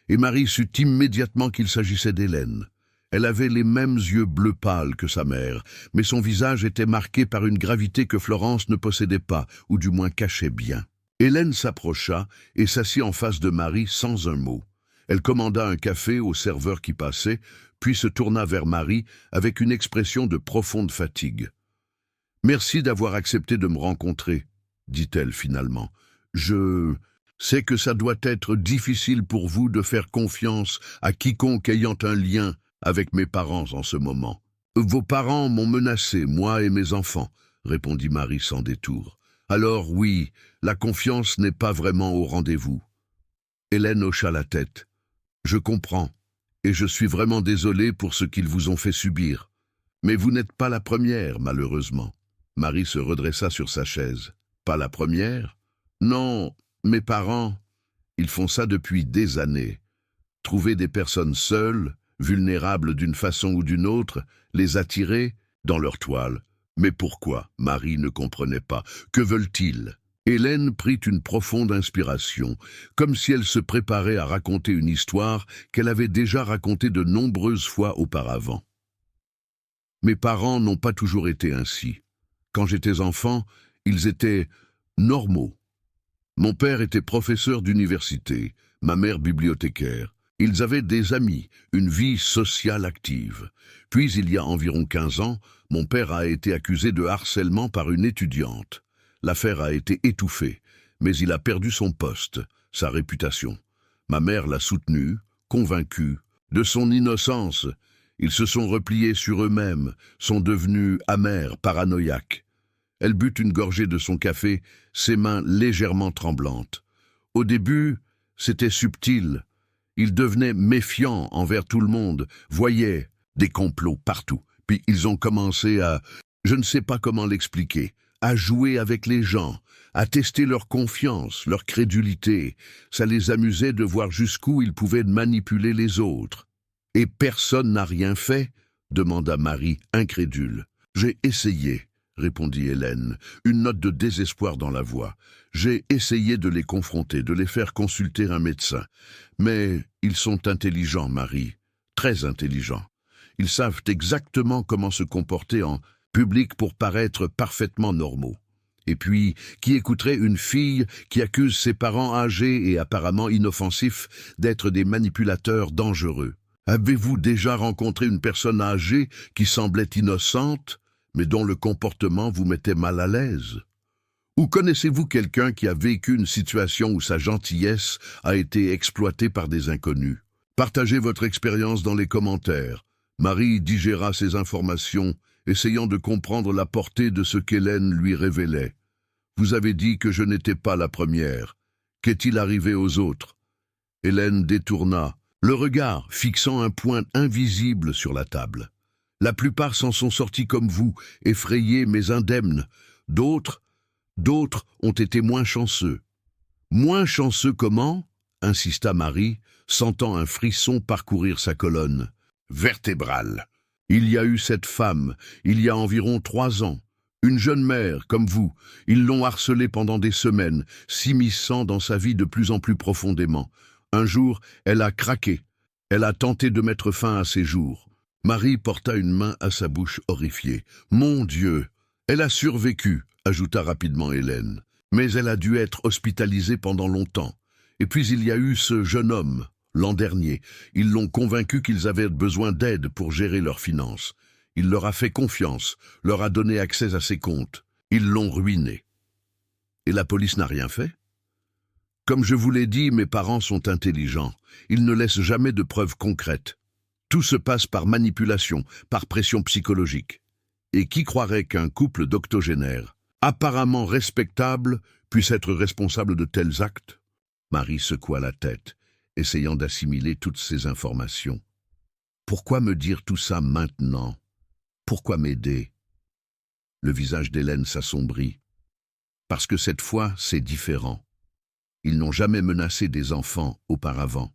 et Marie sut immédiatement qu'il s'agissait d'Hélène. Elle avait les mêmes yeux bleu pâle que sa mère, mais son visage était marqué par une gravité que Florence ne possédait pas, ou du moins cachait bien. Hélène s'approcha et s'assit en face de Marie sans un mot. Elle commanda un café au serveur qui passait, puis se tourna vers Marie avec une expression de profonde fatigue. « Merci d'avoir accepté de me rencontrer, » dit-elle finalement. « Je sais que ça doit être difficile pour vous de faire confiance à quiconque ayant un lien avec mes parents en ce moment. »« Vos parents m'ont menacé, moi et mes enfants, » répondit Marie sans détour. « Alors oui, la confiance n'est pas vraiment au rendez-vous. » Hélène hocha la tête. « Je comprends, et je suis vraiment désolé pour ce qu'ils vous ont fait subir. Mais vous n'êtes pas la première, malheureusement. » Marie se redressa sur sa chaise. « Pas la première? Non, mes parents, ils font ça depuis des années. Trouver des personnes seules, vulnérables d'une façon ou d'une autre, les attirer dans leur toile. Mais pourquoi? Marie ne comprenait pas. Que veulent-ils? Hélène prit une profonde inspiration, comme si elle se préparait à raconter une histoire qu'elle avait déjà racontée de nombreuses fois auparavant. Mes parents n'ont pas toujours été ainsi. Quand j'étais enfant, ils étaient normaux. Mon père était professeur d'université, ma mère bibliothécaire. Ils avaient des amis, une vie sociale active. Puis, il y a environ 15 ans, mon père a été accusé de harcèlement par une étudiante. L'affaire a été étouffée, mais il a perdu son poste, sa réputation. Ma mère l'a soutenu, convaincu. De son innocence, ils se sont repliés sur eux-mêmes, sont devenus amers, paranoïaques. Elle but une gorgée de son café, ses mains légèrement tremblantes. Au début, c'était subtil. Ils devenaient méfiants envers tout le monde, voyaient des complots partout. Puis ils ont commencé à, je ne sais pas comment l'expliquer, à jouer avec les gens, à tester leur confiance, leur crédulité. Ça les amusait de voir jusqu'où ils pouvaient manipuler les autres. « Et personne n'a rien fait ?» demanda Marie, incrédule. « J'ai essayé, » répondit Hélène, une note de désespoir dans la voix. « J'ai essayé de les confronter, de les faire consulter un médecin. Mais ils sont intelligents, Marie, très intelligents. Ils savent exactement comment se comporter en public pour paraître parfaitement normaux. Et puis, qui écouterait une fille qui accuse ses parents âgés et apparemment inoffensifs d'être des manipulateurs dangereux? Avez-vous déjà rencontré une personne âgée qui semblait innocente, mais dont le comportement vous mettait mal à l'aise? Ou connaissez-vous quelqu'un qui a vécu une situation où sa gentillesse a été exploitée par des inconnus? Partagez votre expérience dans les commentaires. Marie digéra ces informations, essayant de comprendre la portée de ce qu'Hélène lui révélait. Vous avez dit que je n'étais pas la première. Qu'est-il arrivé aux autres? Hélène détourna, le regard fixant un point invisible sur la table. La plupart s'en sont sortis comme vous, effrayés mais indemnes. D'autres ont été moins chanceux. Moins chanceux comment? Insista Marie, sentant un frisson parcourir sa colonne vertébrale. Il y a eu cette femme, il y a environ 3 ans. Une jeune mère, comme vous, ils l'ont harcelée pendant des semaines, s'immisçant dans sa vie de plus en plus profondément. Un jour, elle a craqué. Elle a tenté de mettre fin à ses jours. Marie porta une main à sa bouche horrifiée. « Mon Dieu! Elle a survécu !» ajouta rapidement Hélène. « Mais elle a dû être hospitalisée pendant longtemps. Et puis il y a eu ce jeune homme, l'an dernier. Ils l'ont convaincu qu'ils avaient besoin d'aide pour gérer leurs finances. Il leur a fait confiance, leur a donné accès à ses comptes. Ils l'ont ruiné. Et la police n'a rien fait ? Comme je vous l'ai dit, mes parents sont intelligents. Ils ne laissent jamais de preuves concrètes. Tout se passe par manipulation, par pression psychologique. Et qui croirait qu'un couple d'octogénaires, apparemment respectable, puisse être responsable de tels actes ? Marie secoua la tête, essayant d'assimiler toutes ces informations. Pourquoi me dire tout ça maintenant ? Pourquoi m'aider ? Le visage d'Hélène s'assombrit. Parce que cette fois, c'est différent. Ils n'ont jamais menacé des enfants auparavant.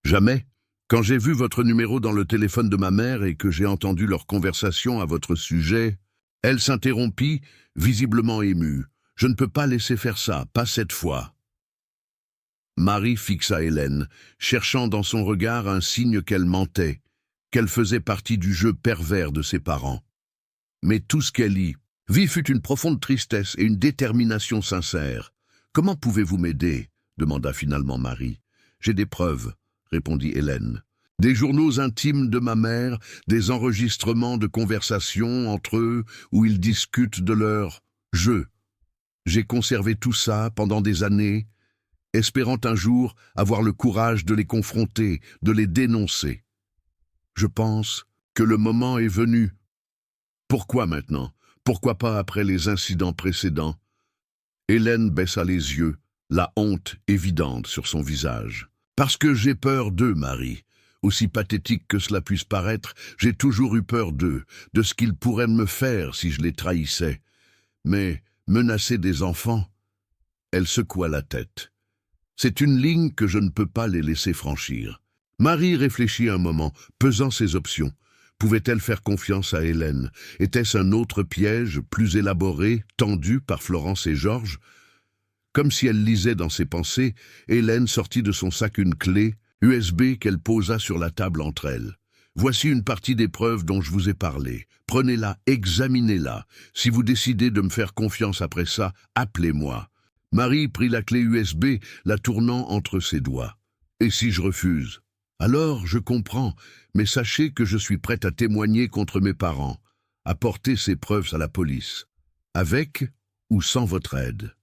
Jamais. Quand j'ai vu votre numéro dans le téléphone de ma mère et que j'ai entendu leur conversation à votre sujet, elle s'interrompit, visiblement émue. Je ne peux pas laisser faire ça, pas cette fois. Marie fixa Hélène, cherchant dans son regard un signe qu'elle mentait, qu'elle faisait partie du jeu pervers de ses parents. Mais tout ce qu'elle y vit fut une profonde tristesse et une détermination sincère. « Comment pouvez-vous m'aider » demanda finalement Marie. « J'ai des preuves » répondit Hélène. « Des journaux intimes de ma mère, des enregistrements de conversations entre eux où ils discutent de leur jeu. J'ai conservé tout ça pendant des années, espérant un jour avoir le courage de les confronter, de les dénoncer. Je pense que le moment est venu. Pourquoi maintenant? Pourquoi pas après les incidents précédents ?» Hélène baissa les yeux, la honte évidente sur son visage. « Parce que j'ai peur d'eux, Marie. Aussi pathétique que cela puisse paraître, j'ai toujours eu peur d'eux, de ce qu'ils pourraient me faire si je les trahissais. Mais menacer des enfants ?» Elle secoua la tête. « C'est une ligne que je ne peux pas les laisser franchir. » Marie réfléchit un moment, pesant ses options. Pouvait-elle faire confiance à Hélène? Était-ce un autre piège, plus élaboré, tendu par Florence et Georges? Comme si elle lisait dans ses pensées, Hélène sortit de son sac une clé USB qu'elle posa sur la table entre elles. « Voici une partie des preuves dont je vous ai parlé. Prenez-la, examinez-la. Si vous décidez de me faire confiance après ça, appelez-moi. » Marie prit la clé USB, la tournant entre ses doigts. « Et si je refuse ? » « Alors, je comprends, mais sachez que je suis prête à témoigner contre mes parents, à porter ces preuves à la police, avec ou sans votre aide. »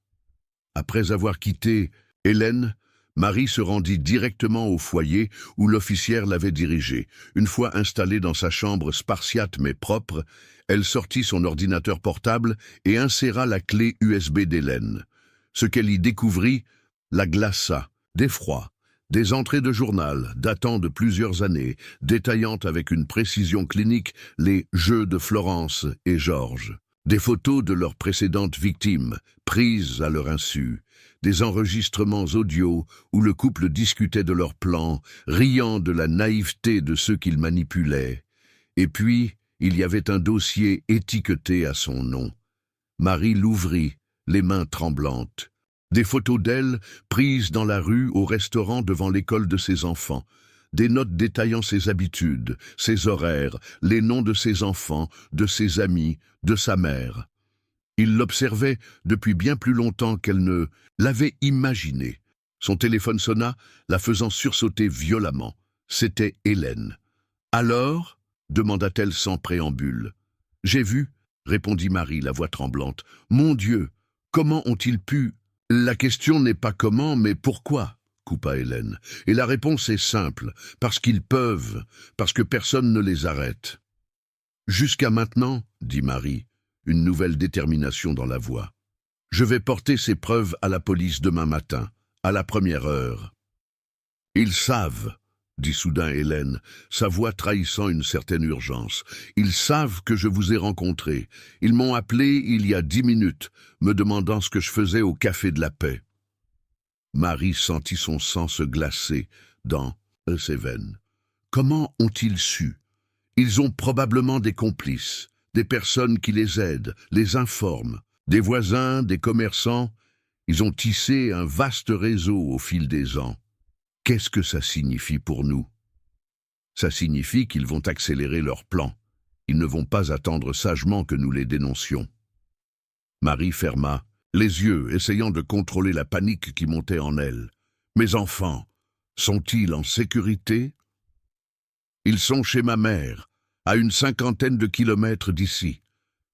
Après avoir quitté Hélène, Marie se rendit directement au foyer où l'officière l'avait dirigée. Une fois installée dans sa chambre spartiate mais propre, elle sortit son ordinateur portable et inséra la clé USB d'Hélène. Ce qu'elle y découvrit la glaça d'effroi. Des entrées de journal datant de plusieurs années, détaillant avec une précision clinique les jeux de Florence et Georges. Des photos de leurs précédentes victimes, prises à leur insu. Des enregistrements audio où le couple discutait de leurs plans, riant de la naïveté de ceux qu'ils manipulaient. Et puis, il y avait un dossier étiqueté à son nom. Marie l'ouvrit, les mains tremblantes. Des photos d'elle, prises dans la rue, au restaurant devant l'école de ses enfants. Des notes détaillant ses habitudes, ses horaires, les noms de ses enfants, de ses amis, de sa mère. Il l'observait depuis bien plus longtemps qu'elle ne l'avait imaginé. Son téléphone sonna, la faisant sursauter violemment. C'était Hélène. « Alors ?» demanda-t-elle sans préambule. « J'ai vu » répondit Marie, la voix tremblante. « Mon Dieu, comment ont-ils pu… » « La question n'est pas comment, mais pourquoi ?» coupa Hélène. « Et la réponse est simple, parce qu'ils peuvent, parce que personne ne les arrête. »« Jusqu'à maintenant, » dit Marie, une nouvelle détermination dans la voix. « Je vais porter ces preuves à la police demain matin, à la première heure. »« Ils savent, » dit soudain Hélène, sa voix trahissant une certaine urgence. « Ils savent que je vous ai rencontré. Ils m'ont appelé il y a 10 minutes, me demandant ce que je faisais au Café de la Paix. » Marie sentit son sang se glacer dans ses veines. Comment ont-ils su? Ils ont probablement des complices, des personnes qui les aident, les informent, des voisins, des commerçants. Ils ont tissé un vaste réseau au fil des ans. Qu'est-ce que ça signifie pour nous? Ça signifie qu'ils vont accélérer leur plan. Ils ne vont pas attendre sagement que nous les dénoncions. Marie ferma les yeux, essayant de contrôler la panique qui montait en elle. Mes enfants, sont-ils en sécurité? Ils sont chez ma mère, à une 50aine de kilomètres d'ici.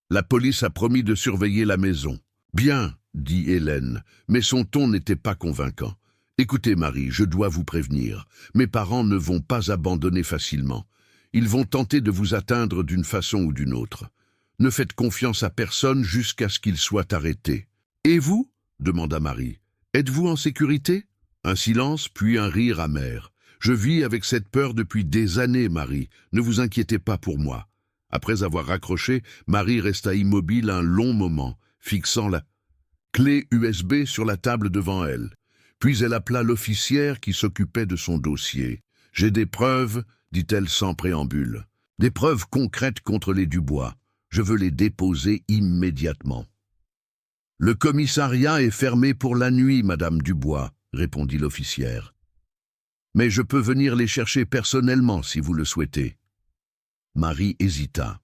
La police a promis de surveiller la maison. Bien, dit Hélène, mais son ton n'était pas convaincant. Écoutez, Marie, je dois vous prévenir. Mes parents ne vont pas abandonner facilement. Ils vont tenter de vous atteindre d'une façon ou d'une autre. Ne faites confiance à personne jusqu'à ce qu'ils soient arrêtés. Et vous? Demanda Marie. Êtes-vous en sécurité? Un silence, puis un rire amer. Je vis avec cette peur depuis des années, Marie. Ne vous inquiétez pas pour moi. Après avoir raccroché, Marie resta immobile un long moment, fixant la clé USB sur la table devant elle. Puis elle appela l'officière qui s'occupait de son dossier. « J'ai des preuves, dit-elle sans préambule. Des preuves concrètes contre les Dubois. Je veux les déposer immédiatement. » « Le commissariat est fermé pour la nuit, Madame Dubois, » répondit l'officière. « Mais je peux venir les chercher personnellement si vous le souhaitez. » Marie hésita.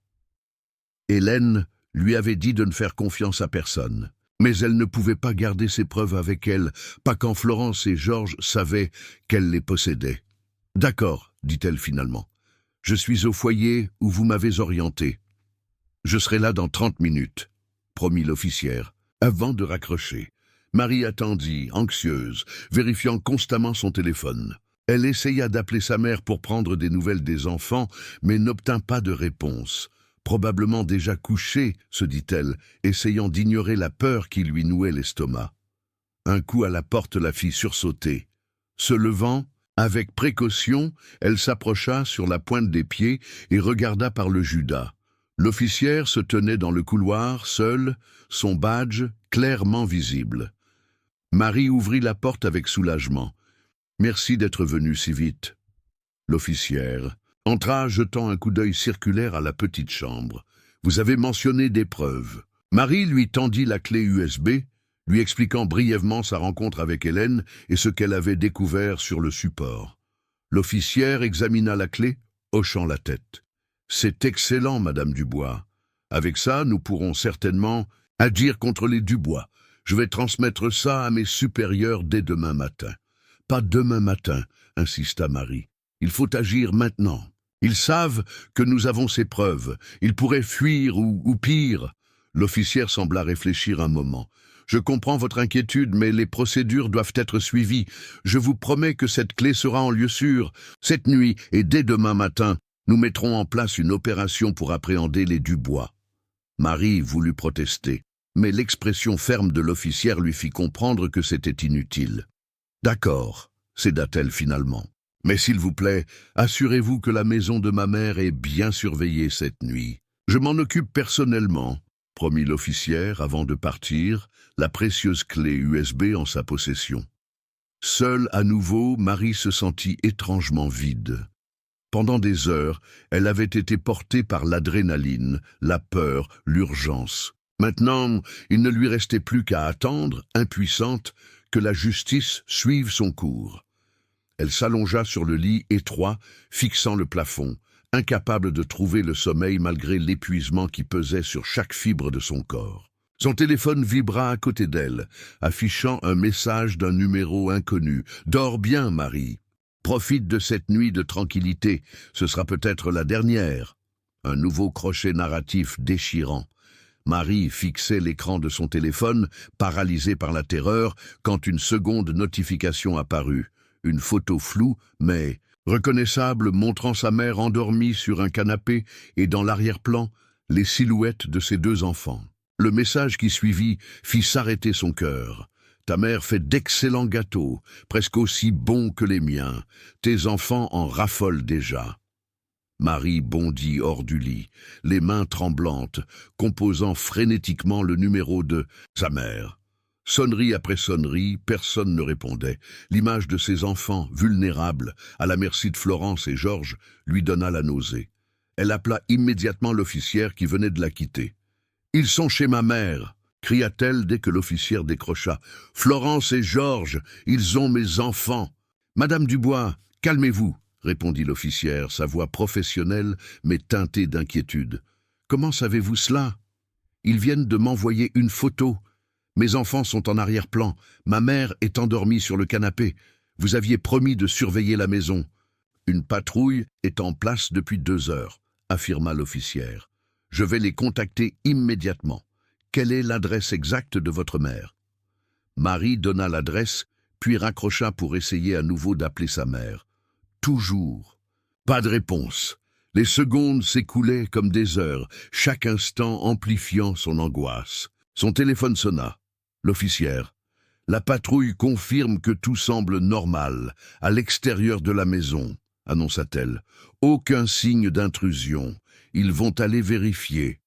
Hélène lui avait dit de ne faire confiance à personne. Mais elle ne pouvait pas garder ses preuves avec elle, pas quand Florence et Georges savaient qu'elle les possédait. « D'accord, dit-elle finalement. Je suis au foyer où vous m'avez orienté. Je serai là dans 30 minutes, promit l'officière. Avant de raccrocher, Marie attendit, anxieuse, vérifiant constamment son téléphone. Elle essaya d'appeler sa mère pour prendre des nouvelles des enfants, mais n'obtint pas de réponse. Probablement déjà couchée, se dit-elle, essayant d'ignorer la peur qui lui nouait l'estomac. Un coup à la porte la fit sursauter. Se levant, avec précaution, elle s'approcha sur la pointe des pieds et regarda par le judas. L'officière se tenait dans le couloir, seule, son badge clairement visible. Marie ouvrit la porte avec soulagement. « Merci d'être venue si vite. » L'officière entra, jetant un coup d'œil circulaire à la petite chambre. « Vous avez mentionné des preuves. » Marie lui tendit la clé USB, lui expliquant brièvement sa rencontre avec Hélène et ce qu'elle avait découvert sur le support. L'officière examina la clé, hochant la tête. « C'est excellent, Madame Dubois. Avec ça, nous pourrons certainement agir contre les Dubois. Je vais transmettre ça à mes supérieurs dès demain matin. » « Pas demain matin, » insista Marie. « Il faut agir maintenant. Ils savent que nous avons ces preuves. Ils pourraient fuir ou pire. » L'officière sembla réfléchir un moment. « Je comprends votre inquiétude, mais les procédures doivent être suivies. Je vous promets que cette clé sera en lieu sûr. Cette nuit et dès demain matin, nous mettrons en place une opération pour appréhender les Dubois. » Marie voulut protester, mais l'expression ferme de l'officière lui fit comprendre que c'était inutile. « D'accord, » céda-t-elle finalement. « Mais s'il vous plaît, assurez-vous que la maison de ma mère est bien surveillée cette nuit. Je m'en occupe personnellement, » promit l'officière avant de partir, la précieuse clé USB en sa possession. Seule à nouveau, Marie se sentit étrangement vide. Pendant des heures, elle avait été portée par l'adrénaline, la peur, l'urgence. Maintenant, il ne lui restait plus qu'à attendre, impuissante, que la justice suive son cours. Elle s'allongea sur le lit étroit, fixant le plafond, incapable de trouver le sommeil malgré l'épuisement qui pesait sur chaque fibre de son corps. Son téléphone vibra à côté d'elle, affichant un message d'un numéro inconnu. « Dors bien, Marie. Profite de cette nuit de tranquillité, ce sera peut-être la dernière. » Un nouveau crochet narratif déchirant. Marie fixait l'écran de son téléphone, paralysée par la terreur, quand une seconde notification apparut. Une photo floue, mais reconnaissable, montrant sa mère endormie sur un canapé et dans l'arrière-plan, les silhouettes de ses deux enfants. Le message qui suivit fit s'arrêter son cœur. « Ta mère fait d'excellents gâteaux, presque aussi bons que les miens. Tes enfants en raffolent déjà. » Marie bondit hors du lit, les mains tremblantes, composant frénétiquement le numéro de sa mère. Sonnerie après sonnerie, personne ne répondait. L'image de ses enfants, vulnérables, à la merci de Florence et Georges, lui donna la nausée. Elle appela immédiatement l'officière qui venait de la quitter. « Ils sont chez ma mère !» cria-t-elle dès que l'officière décrocha. « Florence et Georges, ils ont mes enfants !»« Madame Dubois, calmez-vous !» répondit l'officière, sa voix professionnelle mais teintée d'inquiétude. « Comment savez-vous cela? Ils viennent de m'envoyer une photo. Mes enfants sont en arrière-plan. Ma mère est endormie sur le canapé. Vous aviez promis de surveiller la maison. » « Une patrouille est en place depuis 2 heures, affirma l'officière. « Je vais les contacter immédiatement. Quelle est l'adresse exacte de votre mère ?» Marie donna l'adresse, puis raccrocha pour essayer à nouveau d'appeler sa mère. Toujours. Pas de réponse. Les secondes s'écoulaient comme des heures, chaque instant amplifiant son angoisse. Son téléphone sonna. L'officière. « La patrouille confirme que tout semble normal, à l'extérieur de la maison. » annonça-t-elle. « Aucun signe d'intrusion. Ils vont aller vérifier. »«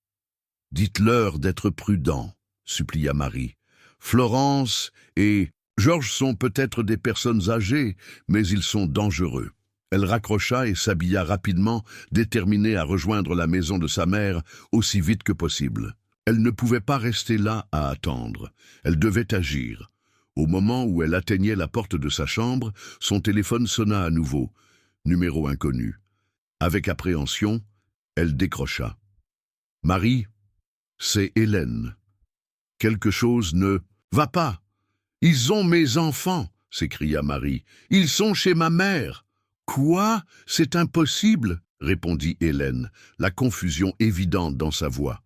Dites-leur d'être prudents, » supplia Marie. « Florence et Georges sont peut-être des personnes âgées, mais ils sont dangereux. » Elle raccrocha et s'habilla rapidement, déterminée à rejoindre la maison de sa mère aussi vite que possible. Elle ne pouvait pas rester là à attendre. Elle devait agir. Au moment où elle atteignait la porte de sa chambre, son téléphone sonna à nouveau. Numéro inconnu. Avec appréhension, elle décrocha. « Marie, c'est Hélène. Quelque chose ne va pas. Ils ont mes enfants, s'écria Marie. Ils sont chez ma mère. Quoi? C'est impossible, répondit Hélène, la confusion évidente dans sa voix.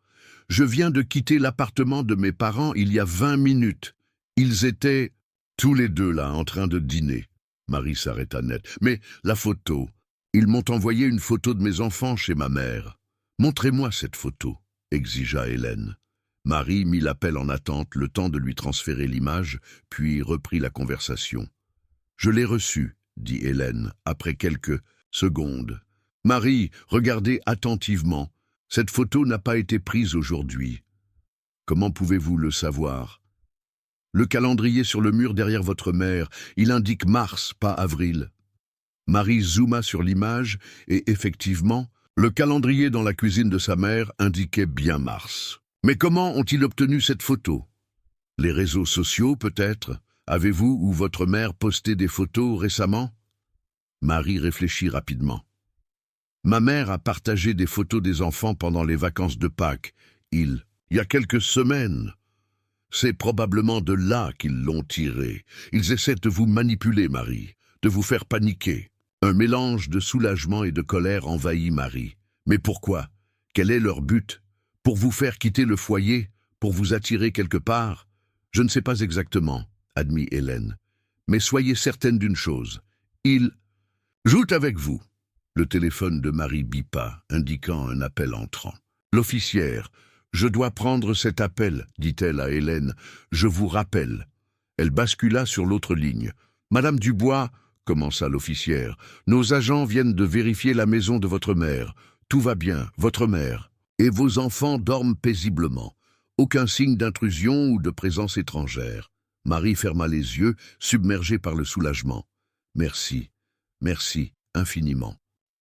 Je viens de quitter l'appartement de mes parents il y a 20 minutes. Ils étaient tous les deux là en train de dîner. Marie s'arrêta net. Mais la photo. Ils m'ont envoyé une photo de mes enfants chez ma mère. Montrez-moi cette photo, exigea Hélène. Marie mit l'appel en attente, le temps de lui transférer l'image, puis reprit la conversation. Je l'ai reçue, dit Hélène, après quelques secondes. Marie, regardez attentivement. Cette photo n'a pas été prise aujourd'hui. Comment pouvez-vous le savoir? Le calendrier sur le mur derrière votre mère, il indique mars, pas avril. Marie zooma sur l'image et effectivement, le calendrier dans la cuisine de sa mère indiquait bien mars. Mais comment ont-ils obtenu cette photo? Les réseaux sociaux, peut-être? Avez-vous ou votre mère posté des photos récemment? Marie réfléchit rapidement. Ma mère a partagé des photos des enfants pendant les vacances de Pâques. Il y a quelques semaines. C'est probablement de là qu'ils l'ont tiré. Ils essaient de vous manipuler, Marie, de vous faire paniquer. Un mélange de soulagement et de colère envahit Marie. Mais pourquoi? Quel est leur but? Pour vous faire quitter le foyer? Pour vous attirer quelque part? Je ne sais pas exactement, admit Hélène. Mais soyez certaine d'une chose. Ils jouent avec vous. Le téléphone de Marie bipa, indiquant un appel entrant. L'officière. Je dois prendre cet appel, dit-elle à Hélène. Je vous rappelle. Elle bascula sur l'autre ligne. Madame Dubois, commença l'officière, nos agents viennent de vérifier la maison de votre mère. Tout va bien, votre mère. Et vos enfants dorment paisiblement. Aucun signe d'intrusion ou de présence étrangère. Marie ferma les yeux, submergée par le soulagement. Merci, merci, infiniment.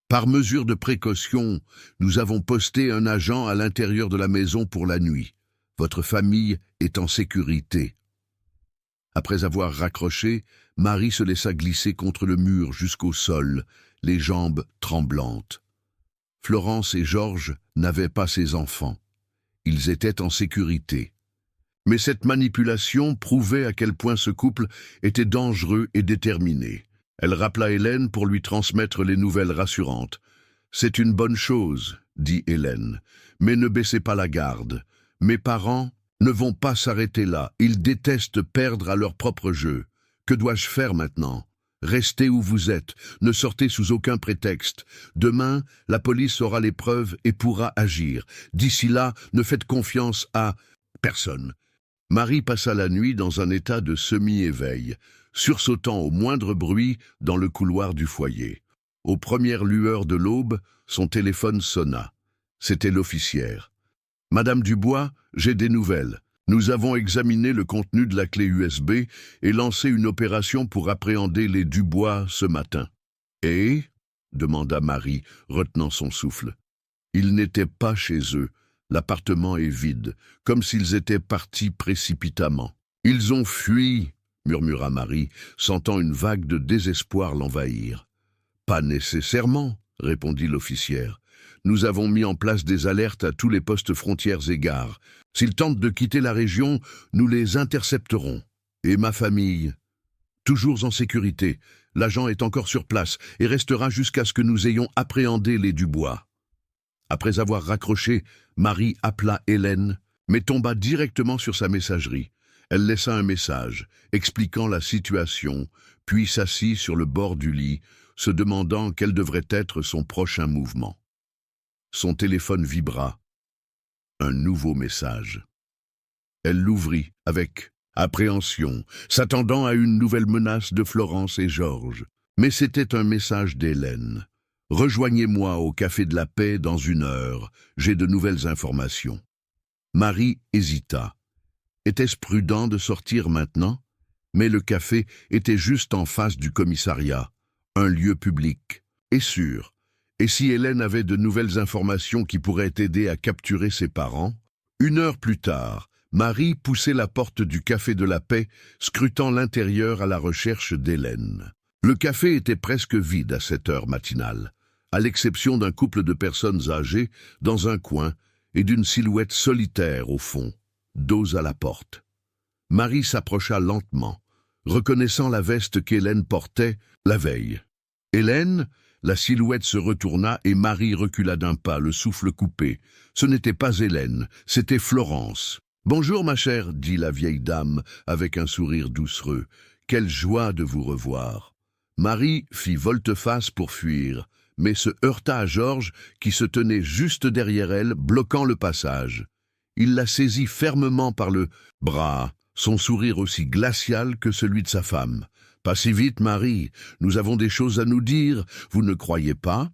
Par mesure de précaution, nous avons posté un agent à l'intérieur de la maison pour la nuit. Votre famille est en sécurité. Après avoir raccroché, Marie se laissa glisser contre le mur jusqu'au sol, les jambes tremblantes. Florence et Georges n'avaient pas ses enfants. Ils étaient en sécurité. Mais cette manipulation prouvait à quel point ce couple était dangereux et déterminé. Elle rappela Hélène pour lui transmettre les nouvelles rassurantes. « C'est une bonne chose, » dit Hélène, « mais ne baissez pas la garde. Mes parents ne vont pas s'arrêter là. Ils détestent perdre à leur propre jeu. Que dois-je faire maintenant? Restez où vous êtes. Ne sortez sous aucun prétexte. Demain, la police aura les preuves et pourra agir. D'ici là, ne faites confiance à personne. » Marie passa la nuit dans un état de semi-éveil, sursautant au moindre bruit dans le couloir du foyer. Aux premières lueurs de l'aube, son téléphone sonna. C'était l'officière. « Madame Dubois, j'ai des nouvelles. Nous avons examiné le contenu de la clé USB et lancé une opération pour appréhender les Dubois ce matin. »« Et ?» demanda Marie, retenant son souffle. « Ils n'étaient pas chez eux. L'appartement est vide, comme s'ils étaient partis précipitamment. « Ils ont fui !» murmura Marie, sentant une vague de désespoir l'envahir. « Pas nécessairement, répondit l'officière. Nous avons mis en place des alertes à tous les postes frontières et gares. S'ils tentent de quitter la région, nous les intercepterons. Et ma famille? Toujours en sécurité. L'agent est encore sur place et restera jusqu'à ce que nous ayons appréhendé les Dubois. Après avoir raccroché, Marie appela Hélène, mais tomba directement sur sa messagerie. Elle laissa un message, expliquant la situation, puis s'assit sur le bord du lit, se demandant quel devrait être son prochain mouvement. Son téléphone vibra. Un nouveau message. Elle l'ouvrit avec appréhension, s'attendant à une nouvelle menace de Florence et Georges. Mais c'était un message d'Hélène. « Rejoignez-moi au Café de la Paix dans 1 heure, j'ai de nouvelles informations. » Marie hésita. Était-ce prudent de sortir maintenant? Mais le café était juste en face du commissariat, un lieu public, et sûr. Et si Hélène avait de nouvelles informations qui pourraient aider à capturer ses parents? 1 heure plus tard, Marie poussait la porte du Café de la Paix, scrutant l'intérieur à la recherche d'Hélène. Le café était presque vide à cette heure matinale, à l'exception d'un couple de personnes âgées dans un coin et d'une silhouette solitaire au fond, dos à la porte. Marie s'approcha lentement, reconnaissant la veste qu'Hélène portait la veille. Hélène, la silhouette se retourna et Marie recula d'un pas, le souffle coupé. Ce n'était pas Hélène, c'était Florence. « Bonjour ma chère, dit la vieille dame avec un sourire doucereux. Quelle joie de vous revoir. » Marie fit volte-face pour fuir, mais se heurta à Georges qui se tenait juste derrière elle, bloquant le passage. Il la saisit fermement par le bras, son sourire aussi glacial que celui de sa femme. « Pas si vite, Marie, nous avons des choses à nous dire, vous ne croyez pas ?»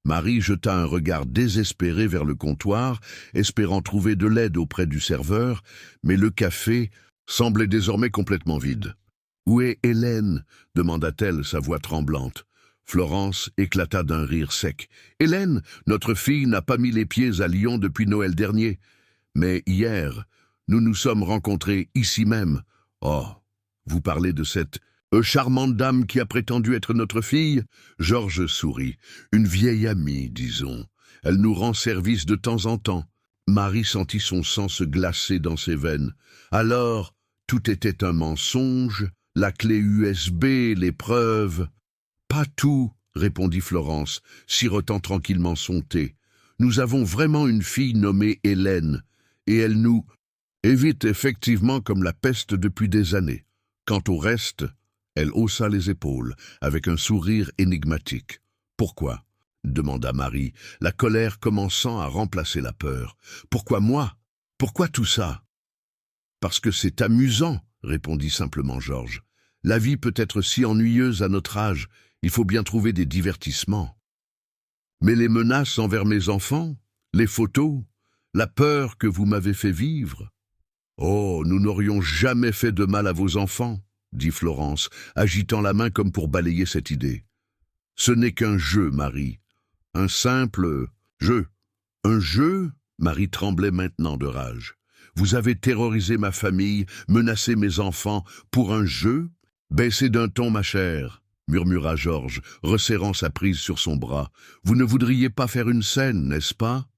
Marie jeta un regard désespéré vers le comptoir, espérant trouver de l'aide auprès du serveur, mais le café semblait désormais complètement vide. « Où est Hélène ?» demanda-t-elle, sa voix tremblante. Florence éclata d'un rire sec. « Hélène, notre fille n'a pas mis les pieds à Lyon depuis Noël dernier. Mais hier, nous nous sommes rencontrés ici même. Oh, vous parlez de cette charmante dame qui a prétendu être notre fille ?» Georges sourit. « Une vieille amie, disons. Elle nous rend service de temps en temps. » Marie sentit son sang se glacer dans ses veines. Alors, tout était un mensonge, la clé USB, les preuves. « Pas tout, » répondit Florence, sirotant tranquillement son thé. « Nous avons vraiment une fille nommée Hélène, et elle nous évite effectivement comme la peste depuis des années. Quant au reste, » elle haussa les épaules, avec un sourire énigmatique. « Pourquoi ?» demanda Marie, la colère commençant à remplacer la peur. « Pourquoi moi? Pourquoi tout ça ?»« Parce que c'est amusant, » répondit simplement Georges. « La vie peut être si ennuyeuse à notre âge, il faut bien trouver des divertissements. » « Mais les menaces envers mes enfants, les photos, la peur que vous m'avez fait vivre. »« Oh, nous n'aurions jamais fait de mal à vos enfants, » dit Florence, agitant la main comme pour balayer cette idée. « Ce n'est qu'un jeu, Marie. Un simple jeu. » « Un jeu ?» Marie tremblait maintenant de rage. « Vous avez terrorisé ma famille, menacé mes enfants, pour un jeu ? Baissez d'un ton, ma chère, » murmura Georges, resserrant sa prise sur son bras. « Vous ne voudriez pas faire une scène, n'est-ce pas ?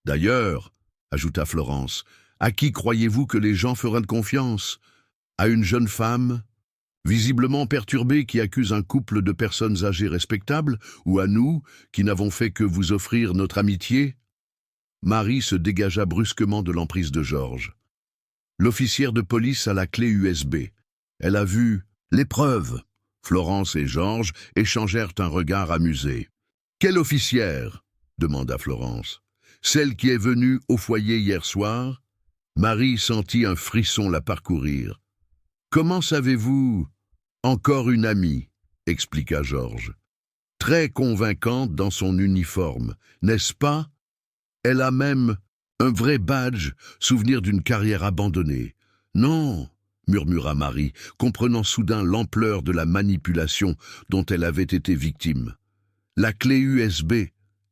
D'ailleurs, » ajouta Florence, « à qui croyez-vous que les gens feront confiance ? À une jeune femme, visiblement perturbée, qui accuse un couple de personnes âgées respectables, ou à nous, qui n'avons fait que vous offrir notre amitié ?» Marie se dégagea brusquement de l'emprise de Georges. L'officière de police a la clé USB. Elle a vu les preuves. Florence et Georges échangèrent un regard amusé. « Quelle officière ?» demanda Florence. « Celle qui est venue au foyer hier soir ?» Marie sentit un frisson la parcourir. « Comment savez-vous ? Encore une amie, » expliqua Georges. « Très convaincante dans son uniforme, n'est-ce pas ? Elle a même un vrai badge, souvenir d'une carrière abandonnée. »« Non !» murmura Marie, comprenant soudain l'ampleur de la manipulation dont elle avait été victime. « La clé USB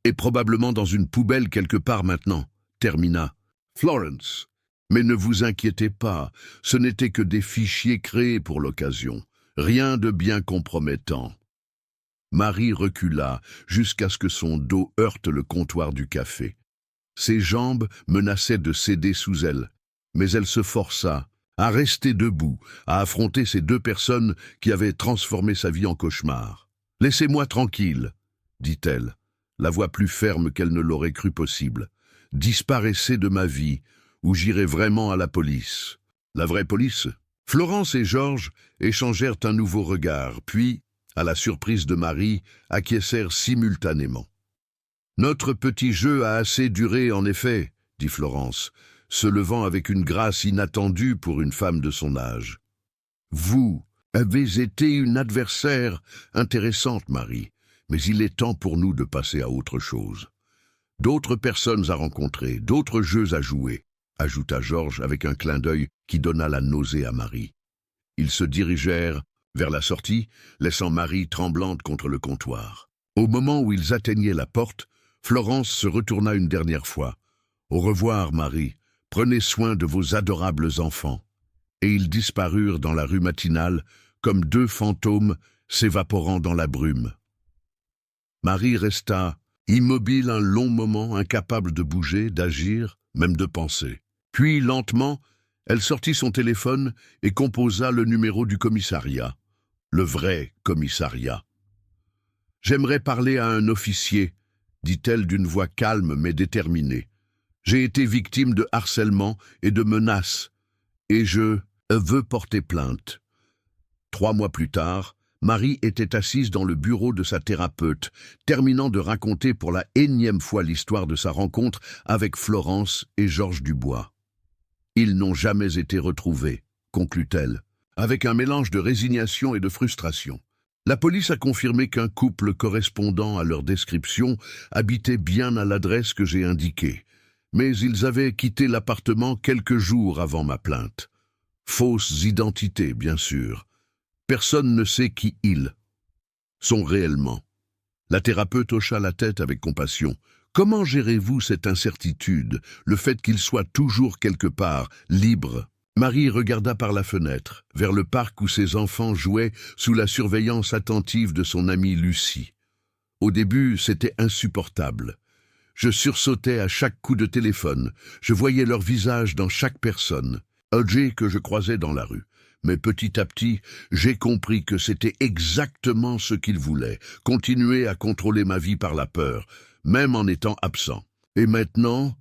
est probablement dans une poubelle quelque part maintenant, » termina Florence. « Mais ne vous inquiétez pas, ce n'étaient que des fichiers créés pour l'occasion. Rien de bien compromettant. » Marie recula jusqu'à ce que son dos heurte le comptoir du café. Ses jambes menaçaient de céder sous elle, mais elle se força à rester debout, à affronter ces deux personnes qui avaient transformé sa vie en cauchemar. « Laissez-moi tranquille, dit-elle, la voix plus ferme qu'elle ne l'aurait cru possible. Disparaissez de ma vie, ou j'irai vraiment à la police. » La vraie police? Florence et Georges échangèrent un nouveau regard, puis, à la surprise de Marie, acquiescèrent simultanément. « Notre petit jeu a assez duré, en effet, » dit Florence, se levant avec une grâce inattendue pour une femme de son âge. « Vous avez été une adversaire intéressante, Marie, mais il est temps pour nous de passer à autre chose. D'autres personnes à rencontrer, d'autres jeux à jouer, » ajouta Georges avec un clin d'œil qui donna la nausée à Marie. Ils se dirigèrent vers la sortie, laissant Marie tremblante contre le comptoir. Au moment où ils atteignaient la porte, Florence se retourna une dernière fois. « Au revoir, Marie. Prenez soin de vos adorables enfants. » Et ils disparurent dans la rue matinale comme deux fantômes s'évaporant dans la brume. Marie resta immobile un long moment, incapable de bouger, d'agir, même de penser. Puis, lentement, elle sortit son téléphone et composa le numéro du commissariat. Le vrai commissariat. « J'aimerais parler à un officier, » dit-elle d'une voix calme mais déterminée. « J'ai été victime de harcèlement et de menaces, et je veux porter plainte. » 3 mois plus tard, Marie était assise dans le bureau de sa thérapeute, terminant de raconter pour la énième fois l'histoire de sa rencontre avec Florence et Georges Dubois. « Ils n'ont jamais été retrouvés, » conclut-elle, avec un mélange de résignation et de frustration. La police a confirmé qu'un couple correspondant à leur description habitait bien à l'adresse que j'ai indiquée, mais ils avaient quitté l'appartement quelques jours avant ma plainte. Fausses identités, bien sûr. Personne ne sait qui ils sont réellement. La thérapeute hocha la tête avec compassion. Comment gérez-vous cette incertitude, le fait qu'ils soient toujours quelque part, libres? Marie regarda par la fenêtre, vers le parc où ses enfants jouaient sous la surveillance attentive de son amie Lucie. Au début, c'était insupportable. Je sursautais à chaque coup de téléphone. Je voyais leur visage dans chaque personne, âgée que je croisais dans la rue. Mais petit à petit, j'ai compris que c'était exactement ce qu'ils voulaient, continuer à contrôler ma vie par la peur, même en étant absent. Et maintenant,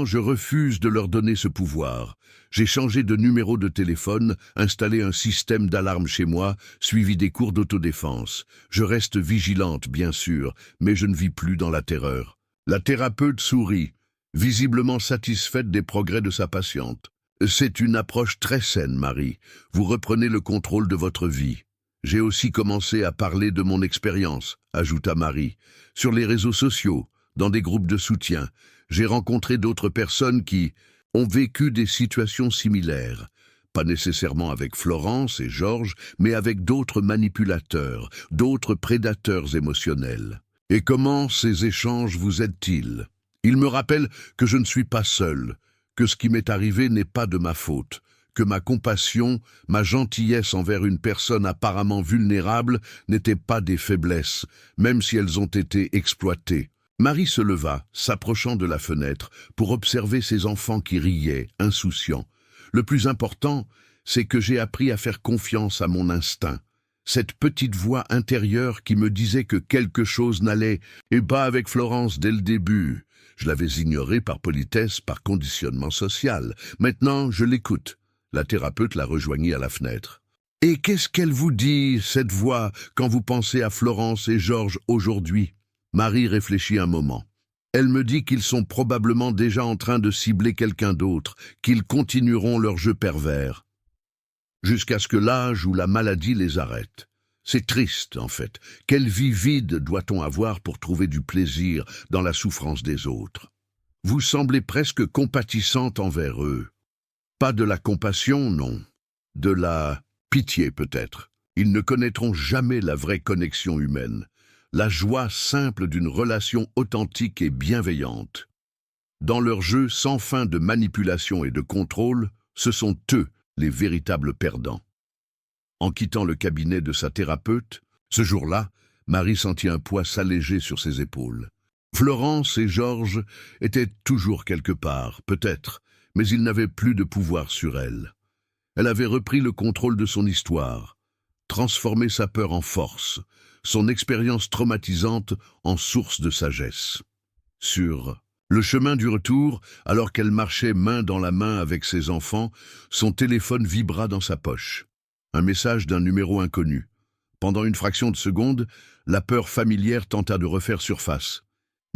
je refuse de leur donner ce pouvoir. J'ai changé de numéro de téléphone, installé un système d'alarme chez moi, suivi des cours d'autodéfense. Je reste vigilante, bien sûr, mais je ne vis plus dans la terreur. La thérapeute sourit, visiblement satisfaite des progrès de sa patiente. C'est une approche très saine, Marie. Vous reprenez le contrôle de votre vie. J'ai aussi commencé à parler de mon expérience, ajouta Marie, sur les réseaux sociaux, dans des groupes de soutien. J'ai rencontré d'autres personnes qui ont vécu des situations similaires, pas nécessairement avec Florence et Georges, mais avec d'autres manipulateurs, d'autres prédateurs émotionnels. Et comment ces échanges vous aident-ils? Ils me rappellent que je ne suis pas seul, que ce qui m'est arrivé n'est pas de ma faute, que ma compassion, ma gentillesse envers une personne apparemment vulnérable n'étaient pas des faiblesses, même si elles ont été exploitées. Marie se leva, s'approchant de la fenêtre, pour observer ses enfants qui riaient, insouciants. Le plus important, c'est que j'ai appris à faire confiance à mon instinct. Cette petite voix intérieure qui me disait que quelque chose n'allait, et pas avec Florence dès le début. Je l'avais ignorée par politesse, par conditionnement social. Maintenant, je l'écoute. La thérapeute la rejoignit à la fenêtre. « Et qu'est-ce qu'elle vous dit, cette voix, quand vous pensez à Florence et Georges aujourd'hui ?» Marie réfléchit un moment. « Elle me dit qu'ils sont probablement déjà en train de cibler quelqu'un d'autre, qu'ils continueront leur jeu pervers, jusqu'à ce que l'âge ou la maladie les arrête. C'est triste, en fait. Quelle vie vide doit-on avoir pour trouver du plaisir dans la souffrance des autres? Vous semblez presque compatissante envers eux. Pas de la compassion, non. De la pitié, peut-être. Ils ne connaîtront jamais la vraie connexion humaine, la joie simple d'une relation authentique et bienveillante. Dans leur jeu sans fin de manipulation et de contrôle, ce sont eux les véritables perdants. » En quittant le cabinet de sa thérapeute, ce jour-là, Marie sentit un poids s'alléger sur ses épaules. Florence et Georges étaient toujours quelque part, peut-être, mais ils n'avaient plus de pouvoir sur elle. Elle avait repris le contrôle de son histoire, transformé sa peur en force, son expérience traumatisante en source de sagesse. Sur le chemin du retour, alors qu'elle marchait main dans la main avec ses enfants, son téléphone vibra dans sa poche. Un message d'un numéro inconnu. Pendant une fraction de seconde, la peur familière tenta de refaire surface.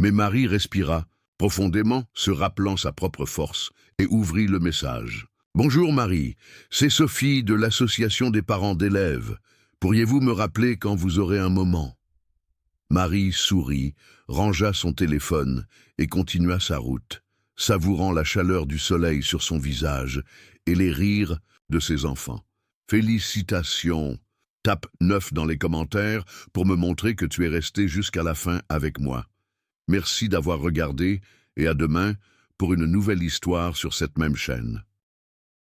Mais Marie respira, profondément, se rappelant sa propre force, et ouvrit le message. « Bonjour Marie, c'est Sophie de l'association des parents d'élèves. Pourriez-vous me rappeler quand vous aurez un moment ?» Marie sourit, rangea son téléphone et continua sa route, savourant la chaleur du soleil sur son visage et les rires de ses enfants. « Félicitations ! Tape 9 dans les commentaires pour me montrer que tu es resté jusqu'à la fin avec moi. Merci d'avoir regardé et à demain pour une nouvelle histoire sur cette même chaîne.